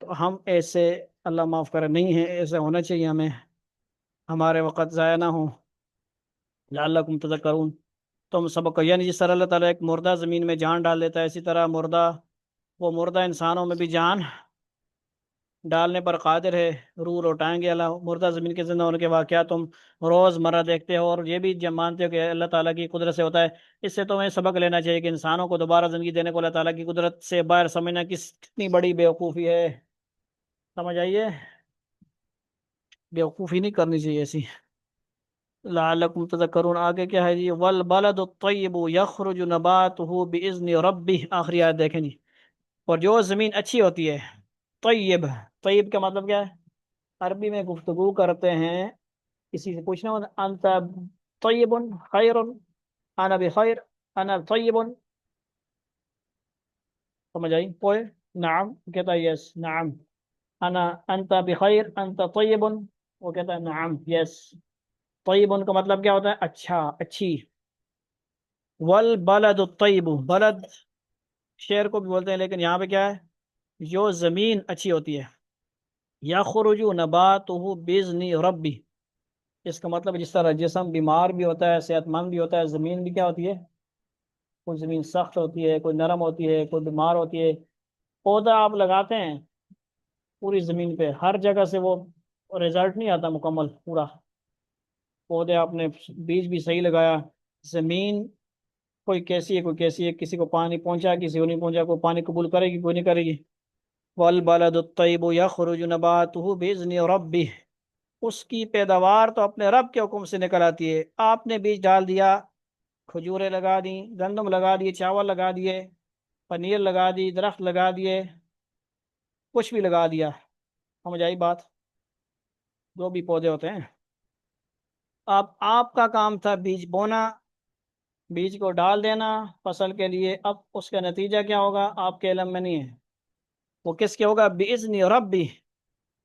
تو ہم ایسے، اللہ معاف کرے، نہیں ہیں، ایسے ہونا چاہیے ہمیں، ہمارے وقت ضائع نہ ہوں، لعلکم تذکرون، تم سبق، یعنی جس طرح اللہ تعالیٰ ایک مردہ زمین میں جان ڈال دیتا ہے، اسی طرح مردہ، وہ مردہ انسانوں میں بھی جان ڈالنے پر قادر ہے، روح لوٹائیں گے اللہ، مردہ زمین کے زندہ ہونے کے واقعات تم روز مرہ دیکھتے ہو، اور یہ بھی جب مانتے ہو کہ اللہ تعالیٰ کی قدرت سے ہوتا ہے، اس سے تمہیں سبق لینا چاہیے کہ انسانوں کو دوبارہ زندگی دینے کو اللہ تعالیٰ کی قدرت سے باہر سمجھنا کتنی بڑی بیوقوفی ہے، سمجھ آئیے؟ بیوقوفی نہیں کرنی چاہیے ایسی۔ لعلکم تذکرون، آگے کیا ہے جی؟ والبلد الطیب یخرج نباتہ باذن ربہ، آخری آیت دیکھیں جی، اور جو زمین اچھی ہوتی ہے، طیب، طیب کا مطلب کیا ہے؟ عربی میں گفتگو کرتے ہیں، کسی سے پوچھنا ہو، انت طیب خیر، انا بخیر، انا طیب، سمجھ آئی؟ کوئی نعم کہتا ہے یس، نعم، انا، انت بخیر، انت طیب، وہ کہتا ہے نعم یس۔ طیب کا مطلب کیا ہوتا ہے؟ اچھا، اچھی۔ والبلد الطیب، بلد شہر کو بھی بولتے ہیں، لیکن یہاں پہ کیا ہے؟ جو زمین اچھی ہوتی ہے، یخرج نباتہ باذن ربی، اس کا مطلب جس طرح جسم بیمار بھی ہوتا ہے، صحت مند بھی ہوتا ہے، زمین بھی کیا ہوتی ہے؟ کوئی زمین سخت ہوتی ہے، کوئی نرم ہوتی ہے، کوئی بیمار ہوتی ہے۔ پودا آپ لگاتے ہیں پوری زمین پہ، ہر جگہ سے وہ رزلٹ نہیں آتا مکمل پورا، پودے آپ نے بیج بھی صحیح لگایا، زمین کوئی کیسی ہے، کوئی کیسی ہے، کسی کو پانی پہنچا، کسی کو نہیں پہنچا، کوئی پانی قبول کرے گی، کوئی نہیں کرے گی۔ والبلد الطیب یخرج نباتہ باذن ربہ، اس کی پیداوار تو اپنے رب کے حکم سے نکل آتی ہے، آپ نے بیج ڈال دیا، کھجوریں لگا دی، گندم لگا دیے، چاول لگا دیے، پنیر لگا دی، درخت لگا دیے، کچھ بھی لگا دیا، سمجھ آئی بات؟ جو بھی پودے ہوتے ہیں، اب آپ کا کام تھا بیج بونا، بیج کو ڈال دینا فصل کے لیے، اب اس کا نتیجہ کیا ہوگا آپ کے علم میں نہیں ہے، وہ کس کے ہوگا؟ بِإِذْنِ ربی،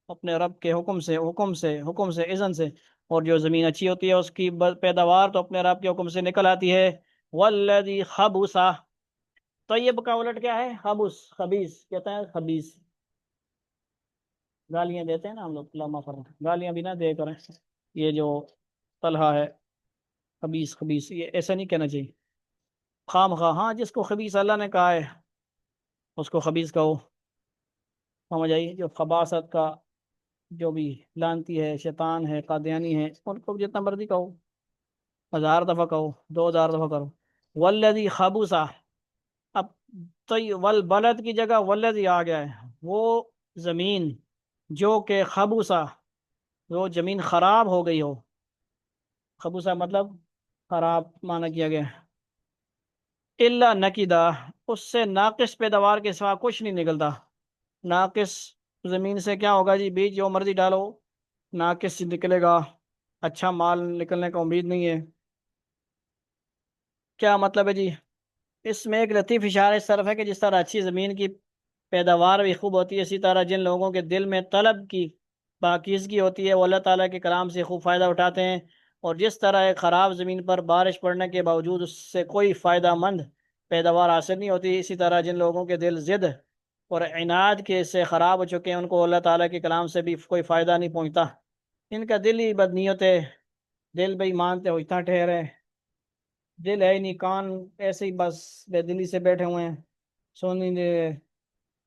اپنے رب کے حکم سے، حکم سے، اذن سے۔ اور جو زمین اچھی ہوتی ہے اس کی پیداوار تو اپنے رب کے حکم سے نکل آتی ہے۔ والذی خبث، طیب کا الٹ کیا ہے؟ خبث، خبیث کہتا ہے، خبیث، گالیاں دیتے ہیں نا ہم لوگ، لما فرما، گالیاں بھی نہ دے کریں، یہ جو طلحہ ہے، خبیث، خبیث، یہ ایسا نہیں کہنا چاہیے، خام خواہ، ہاں جس کو خبیث اللہ نے کہا ہے اس کو خبیث کہو، سمجھ آئی؟ جو خباثت کا، جو بھی لانتی ہے، شیطان ہے، قادیانی ہے، ان کو جتنا مرضی کہو، 1000 دفعہ کہو، 2000 دفعہ کرو۔ والذی خبث، اب والبلد کی جگہ والذی آ گیا ہے، وہ زمین جو کہ خبوسا، وہ زمین خراب ہو گئی ہو، خبوسا مطلب خراب معنی کیا گیا، الا نکدا، اس سے ناقص پیداوار کے سوا کچھ نہیں نکلتا۔ ناقص زمین سے کیا ہوگا جی؟ بیج جو مرضی ڈالو ناقص نکلے گا، اچھا مال نکلنے کا امید نہیں ہے۔ کیا مطلب ہے جی؟ اس میں ایک لطیف اشارہ اس طرف ہے کہ جس طرح اچھی زمین کی پیداوار بھی خوب ہوتی ہے، اسی طرح جن لوگوں کے دل میں طلب کی پاکیزگی ہوتی ہے وہ اللہ تعالیٰ کے کلام سے خوب فائدہ اٹھاتے ہیں، اور جس طرح ایک خراب زمین پر بارش پڑنے کے باوجود اس سے کوئی فائدہ مند پیداوار حاصل نہیں ہوتی، اسی طرح جن لوگوں کے دل ضد اور عناد کے سے خراب ہو چکے ہیں ان کو اللہ تعالیٰ کے کلام سے بھی کوئی فائدہ نہیں پہنچتا۔ ان کا دل ہی بدنیت ہے، دل بے ایمان تے ہوتا ٹھہرے، دل ہے ہی نہیں، کان ایسے ہی بس بے دلی سے بیٹھے ہوئے ہیں، سن نہیں دے،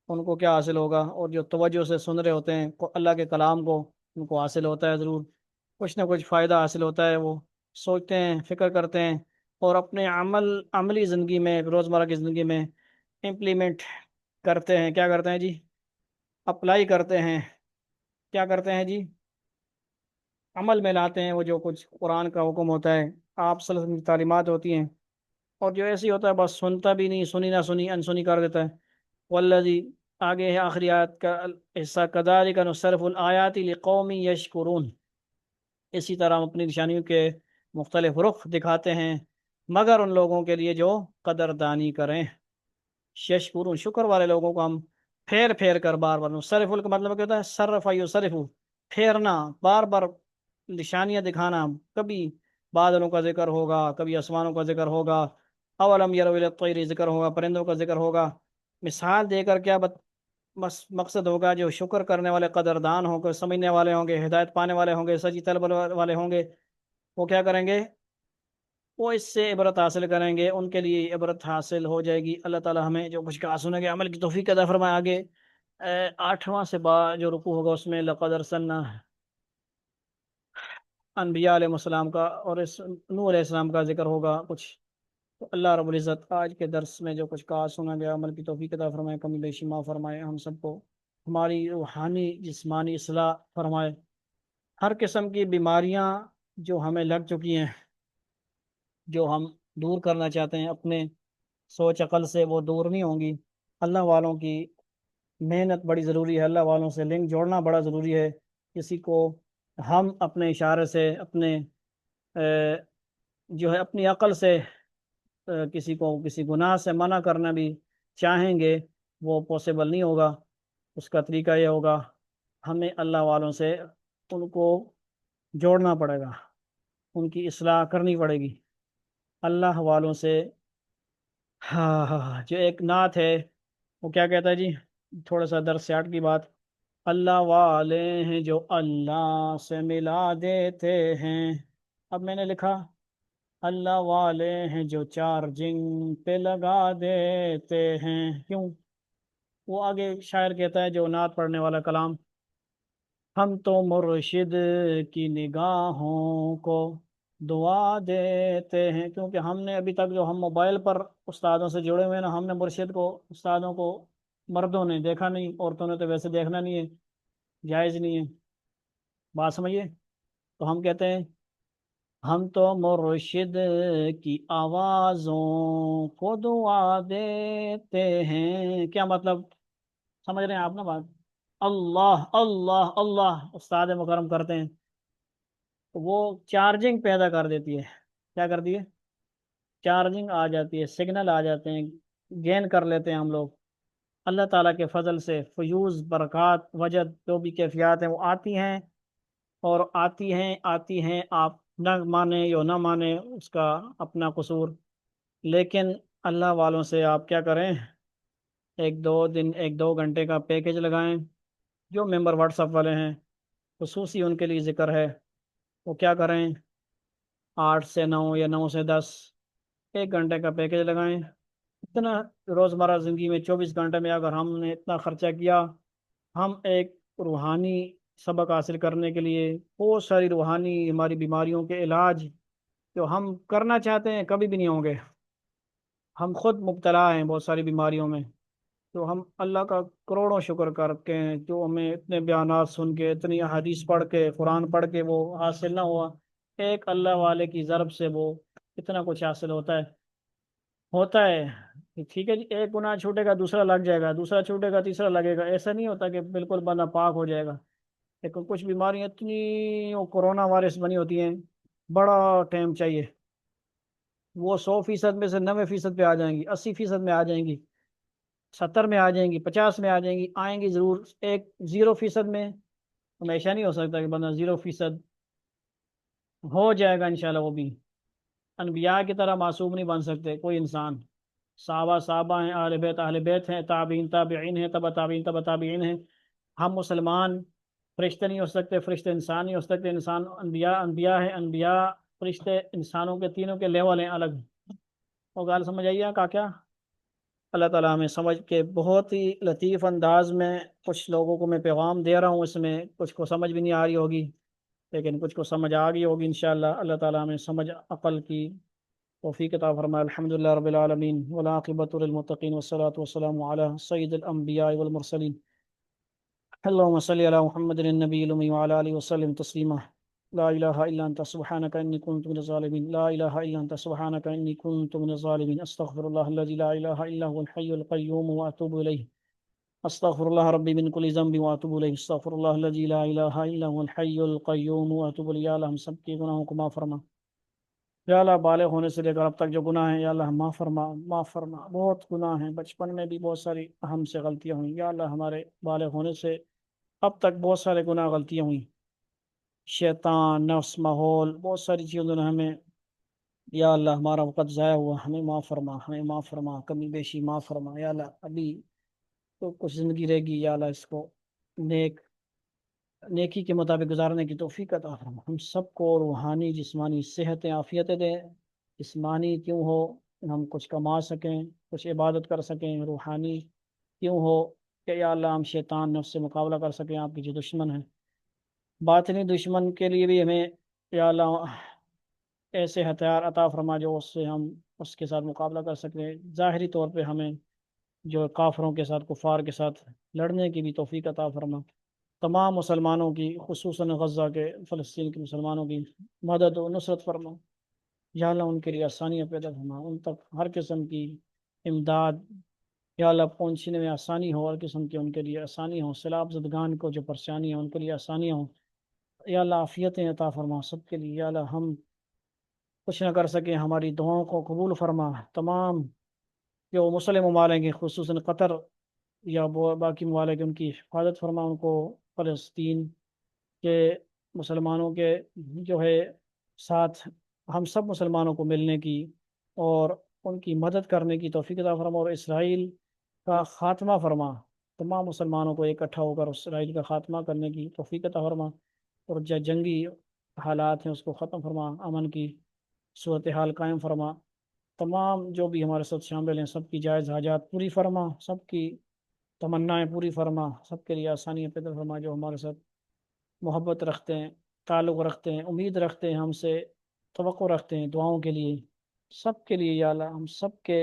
ان کو کیا حاصل ہوگا؟ اور جو توجہ سے سن رہے ہوتے ہیں اللہ کے کلام کو، ان کو حاصل ہوتا ہے ضرور، کچھ نہ کچھ فائدہ حاصل ہوتا ہے، وہ سوچتے ہیں، فکر کرتے ہیں، اور اپنے عملی زندگی میں، روزمرہ کی زندگی میں امپلیمنٹ کرتے ہیں۔ کیا کرتے ہیں جی؟ اپلائی کرتے ہیں۔ کیا کرتے ہیں جی؟ عمل میں لاتے ہیں وہ جو کچھ قرآن کا حکم ہوتا ہے، آپ صلی اللہ علیہ وسلم کی تعلیمات ہوتی ہیں، اور جو ایسی ہوتا ہے بس سنتا بھی نہیں، سنی نہ سنی انسنی کر دیتا ہے۔ والذی، آگے ہے آخری آیت کا حصہ، کذالک نصرف الآیات لقوم یشکرون، اسی طرح ہم اپنی نشانیوں کے مختلف رخ دکھاتے ہیں مگر ان لوگوں کے لیے جو قدردانی کریں، یشکرون، شکر والے لوگوں کو ہم پھیر پھیر کر بار بار، نصرف کا مطلب کیا ہوتا ہے؟ صرف یصرف، پھیرنا، بار بار نشانیاں دکھانا، کبھی بادلوں کا ذکر ہوگا، کبھی آسمانوں کا ذکر ہوگا، اولم یروا الی الطیر ذکر ہوگا، پرندوں کا ذکر ہوگا، مثال دے کر کیا بس مقصد ہوگا جو شکر کرنے والے قدردان ہوں گے، سمجھنے والے ہوں گے، ہدایت پانے والے ہوں گے، سچی طلب والے ہوں گے، وہ کیا کریں گے؟ وہ اس سے عبرت حاصل کریں گے، ان کے لیے عبرت حاصل ہو جائے گی۔ اللہ تعالی ہمیں جو کچھ کہا سنے گے عمل کی توفیق عطا فرمائے۔ آگے 8واں سے جو رکوع ہوگا اس میں لقد ارسلنا انبیاء علیہ السلام کا اور اس نوح علیہ السلام کا ذکر ہوگا کچھ۔ تو اللہ رب العزت آج کے درس میں جو کچھ کہا سنا گیا عمل کی توفیق عطا فرمائے، کمی بیشی معاف فرمائے، ہم سب کو ہماری روحانی جسمانی اصلاح فرمائے، ہر قسم کی بیماریاں جو ہمیں لگ چکی ہیں، جو ہم دور کرنا چاہتے ہیں اپنے سوچ عقل سے، وہ دور نہیں ہوں گی۔ اللہ والوں کی محنت بڑی ضروری ہے، اللہ والوں سے لنک جوڑنا بڑا ضروری ہے۔ کسی کو ہم اپنے اشارے سے، اپنے جو ہے اپنی عقل سے کسی کو کسی گناہ سے منع کرنا بھی چاہیں گے، وہ پاسبل نہیں ہوگا۔ اس کا طریقہ یہ ہوگا ہمیں اللہ والوں سے ان کو جوڑنا پڑے گا، ان کی اصلاح کرنی پڑے گی اللہ والوں سے۔ ہاں ہاں ہاں، جو ایک نعت ہے وہ کیا کہتا ہے جی؟ تھوڑا سا درس سے ہٹ کی بات، اللہ والے ہیں جو اللہ سے ملا دیتے ہیں، اب میں نے لکھا اللہ والے ہیں جو چارجنگ پہ لگا دیتے ہیں، کیوں؟ وہ آگے شاعر کہتا ہے جو نعت پڑھنے والا کلام، ہم تو مرشد کی نگاہوں کو دعا دیتے ہیں، کیونکہ ہم نے ابھی تک جو ہم موبائل پر استادوں سے جڑے ہوئے ہیں نا، ہم نے مرشد کو، استادوں کو مردوں نے دیکھا نہیں، عورتوں نے تو ویسے دیکھنا نہیں ہے، جائز نہیں ہے، بات سمجھیے۔ تو ہم کہتے ہیں ہم تو مرشد کی آوازوں کو دعا دیتے ہیں، کیا مطلب؟ سمجھ رہے ہیں آپ نا بات؟ اللہ اللہ اللہ استاد مکرم کرتے ہیں تو وہ چارجنگ پیدا کر دیتی ہے، کیا کرتی ہے؟ چارجنگ آ جاتی ہے، سگنل آ جاتے ہیں، گین کر لیتے ہیں ہم لوگ اللہ تعالیٰ کے فضل سے، فیوز، برکات، وجد، جو بھی کیفیات ہیں وہ آتی ہیں، اور آتی ہیں، آپ نہ مانیں یا نہ مانیں اس کا اپنا قصور، لیکن اللہ والوں سے آپ کیا کریں؟ ایک دو دن، ایک دو گھنٹے کا پیکج لگائیں، جو ممبر واٹس ایپ والے ہیں خصوصی ان کے لیے ذکر ہے، وہ کیا کریں؟ 8 سے 9 یا 9 سے 10 ایک گھنٹے کا پیکج لگائیں۔ اتنا روزمرہ زندگی میں 24 گھنٹے میں اگر ہم نے اتنا خرچہ کیا، ہم ایک روحانی سبق حاصل کرنے کے لیے، بہت ساری روحانی ہماری بیماریوں کے علاج جو ہم کرنا چاہتے ہیں کبھی بھی نہیں ہوں گے، ہم خود مبتلا ہیں بہت ساری بیماریوں میں، تو ہم اللہ کا کروڑوں شکر کرتے ہیں جو ہمیں اتنے بیانات سن کے، اتنی حدیث پڑھ کے، قرآن پڑھ کے وہ حاصل نہ ہوا، ایک اللہ والے کی ضرب سے وہ اتنا کچھ حاصل ہوتا ہے ٹھیک ہے جی، ایک گناہ چھوٹے گا دوسرا لگ جائے گا، دوسرا چھوٹے گا تیسرا لگے گا، ایسا نہیں ہوتا کہ بالکل بندہ پاک ہو جائے گا۔ لیکن کچھ بیماریاں اتنی وہ کورونا وائرس بنی ہوتی ہیں، بڑا ٹائم چاہیے، وہ 100% میں سے 90% پہ آ جائیں گی، 80% میں آ جائیں گی، 70 میں آ جائیں گی، 50 میں آ جائیں گی، آئیں گی ضرور۔ ایک 0% میں ہمیشہ نہیں ہو سکتا کہ بندہ 0% ہو جائے گا انشاءاللہ وہ بھی۔ انبیاء کی طرح معصوم نہیں بن سکتے کوئی انسان، صحابہ صحابہ ہیں، اہل بیت ہیں، تابعین تابعین ہیں، تبع تابعین تبع تابعین ہیں۔ ہم مسلمان فرشتے نہیں ہو سکتے، فرشتے انسان نہیں ہو سکتے، انسان انبیاء انبیاء ہیں، انبیاء فرشتے انسانوں کے تینوں کے لیول ہیں الگ۔ وہ گال سمجھ آئیے کا کیا؟ اللہ تعالیٰ ہمیں سمجھ کے بہت ہی لطیف انداز میں کچھ لوگوں کو میں پیغام دے رہا ہوں، اس میں کچھ کو سمجھ بھی نہیں آ رہی ہوگی لیکن کچھ کو سمجھ آ گئی ہوگی انشاءاللہ۔ اللہ تعالیٰ ہمیں سمجھ عقل کی توفیق عطا فرمائے۔ الحمدللہ رب العالمین والعاقبۃ للمتقین والصلاة والسلام علی سید الانبیاء والمرسلین۔ اللهم صل على محمد النبي الأمي وعلى آله وسلم تسليما۔ لا إله إلا أنت سبحانك إني كنت من الظالمين، لا إله إلا أنت سبحانك إني كنت من الظالمين، أستغفر الله الذي لا إله إلا هو الحي القيوم وأتوب إليه، أستغفر الله ربي من كل ذنب وأتوب إليه، أستغفر الله الذي لا إله إلا هو الحي القيوم وأتوب إليه۔ یا اللہ ہم سب کے گناہوں کو معاف فرما، یا اللہ بالغ ہونے سے لے کر اب تک جو گناہ ہیں یا اللہ معاف فرما، معاف فرما۔ بہت گناہ ہیں، بچپن میں بھی بہت ساری ہم سے غلطیاں ہوئیں، یا اللہ ہمارے بالغ ہونے سے اب تک بہت سارے گناہ غلطیاں ہوئیں، شیطان، نفس، ماحول، بہت ساری چیزوں نے ہمیں، یا اللہ ہمارا وقت ضائع ہوا، ہمیں معاف فرما، ہمیں معاف فرما، کمی بیشی معاف فرما۔ یا اللہ ابھی تو کچھ زندگی رہے گی، یا اللہ اس کو نیکی کے مطابق گزارنے کی توفیق عطا فرما۔ ہم سب کو روحانی جسمانی صحت عافیت دے، جسمانی کیوں ہو ہم کچھ کما سکیں، کچھ عبادت کر سکیں، روحانی کیوں ہو کہ یا اللہ ہم شیطان نفس سے مقابلہ کر سکیں، آپ کی جو دشمن ہیں۔ باطنی دشمن کے لیے بھی ہمیں یا اللہ ایسے ہتھیار عطا فرما جو اس سے ہم اس کے ساتھ مقابلہ کر سکیں۔ ظاہری طور پہ ہمیں جو کافروں کے ساتھ، کفار کے ساتھ لڑنے کی بھی توفیق عطا فرما۔ تمام مسلمانوں کی، خصوصاً غزہ کے، فلسطین کے مسلمانوں کی مدد و نصرت فرما۔ یا اللہ ان کے لیے آسانیاں پیدا فرما، ان تک ہر قسم کی امداد یا اللہ پہنچنے میں آسانی ہو، ہر قسم کی ان کے لیے آسانی ہو، سیلاب زدگان کو جو پریشانی ہو ان کے لیے آسانیاں ہوں۔ یا اللہ عافیتیں عطا فرما سب کے لیے۔ یا اللہ ہم کچھ نہ کر سکیں، ہماری دعاؤں کو قبول فرما۔ تمام جو مسلم ممالک ہیں، خصوصاً قطر یا باقی ممالک، ان کی حفاظت فرما، ان کو فلسطین کے مسلمانوں کے جو ہے ساتھ ہم سب مسلمانوں کو ملنے کی اور ان کی مدد کرنے کی توفیق عطا فرما، اور اسرائیل کا خاتمہ فرما۔ تمام مسلمانوں کو اکٹھا ہو کر اسرائیل کا خاتمہ کرنے کی توفیق عطا فرما، اور جو جنگی حالات ہیں اس کو ختم فرما، امن کی صورتحال قائم فرما۔ تمام جو بھی ہمارے ساتھ شامل ہیں سب کی جائز حاجات پوری فرما، سب کی تمنائیں پوری فرما، سب کے لیے آسانیاں پیدا فرما، جو ہمارے ساتھ محبت رکھتے ہیں، تعلق رکھتے ہیں، امید رکھتے ہیں ہم سے، توقع رکھتے ہیں دعاؤں کے لیے، سب کے لیے یا اللہ ہم سب کے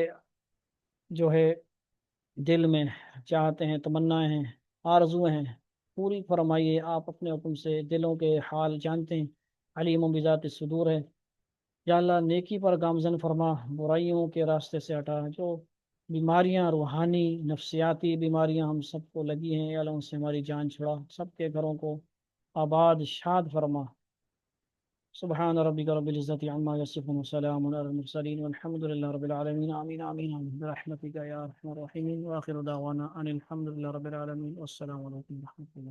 جو ہے دل میں چاہتے ہیں، تمنائیں ہیں، آرزویں ہیں، پوری فرمائیے۔ آپ اپنے حکم سے دلوں کے حال جانتے ہیں، علیم بذات الصدور ہے۔ یا اللہ نیکی پر گامزن فرما، برائیوں کے راستے سے ہٹا، جو بیماریاں روحانی نفسیاتی بیماریاں ہم سب کو لگی ہیں یا اللہ ان سے ہماری جان چھڑا، سب کے گھروں کو آباد شاد فرما۔ سبحان ربک رب العزت عما یصفون وسلام علی المرسلین والحمد للہ رب العالمین۔ آمین آمین آمین برحمتک یا ارحم الراحمین، وآخر دعوانا ان الحمد للہ رب العالمین، والسلام علیکم و رحمۃ اللہ۔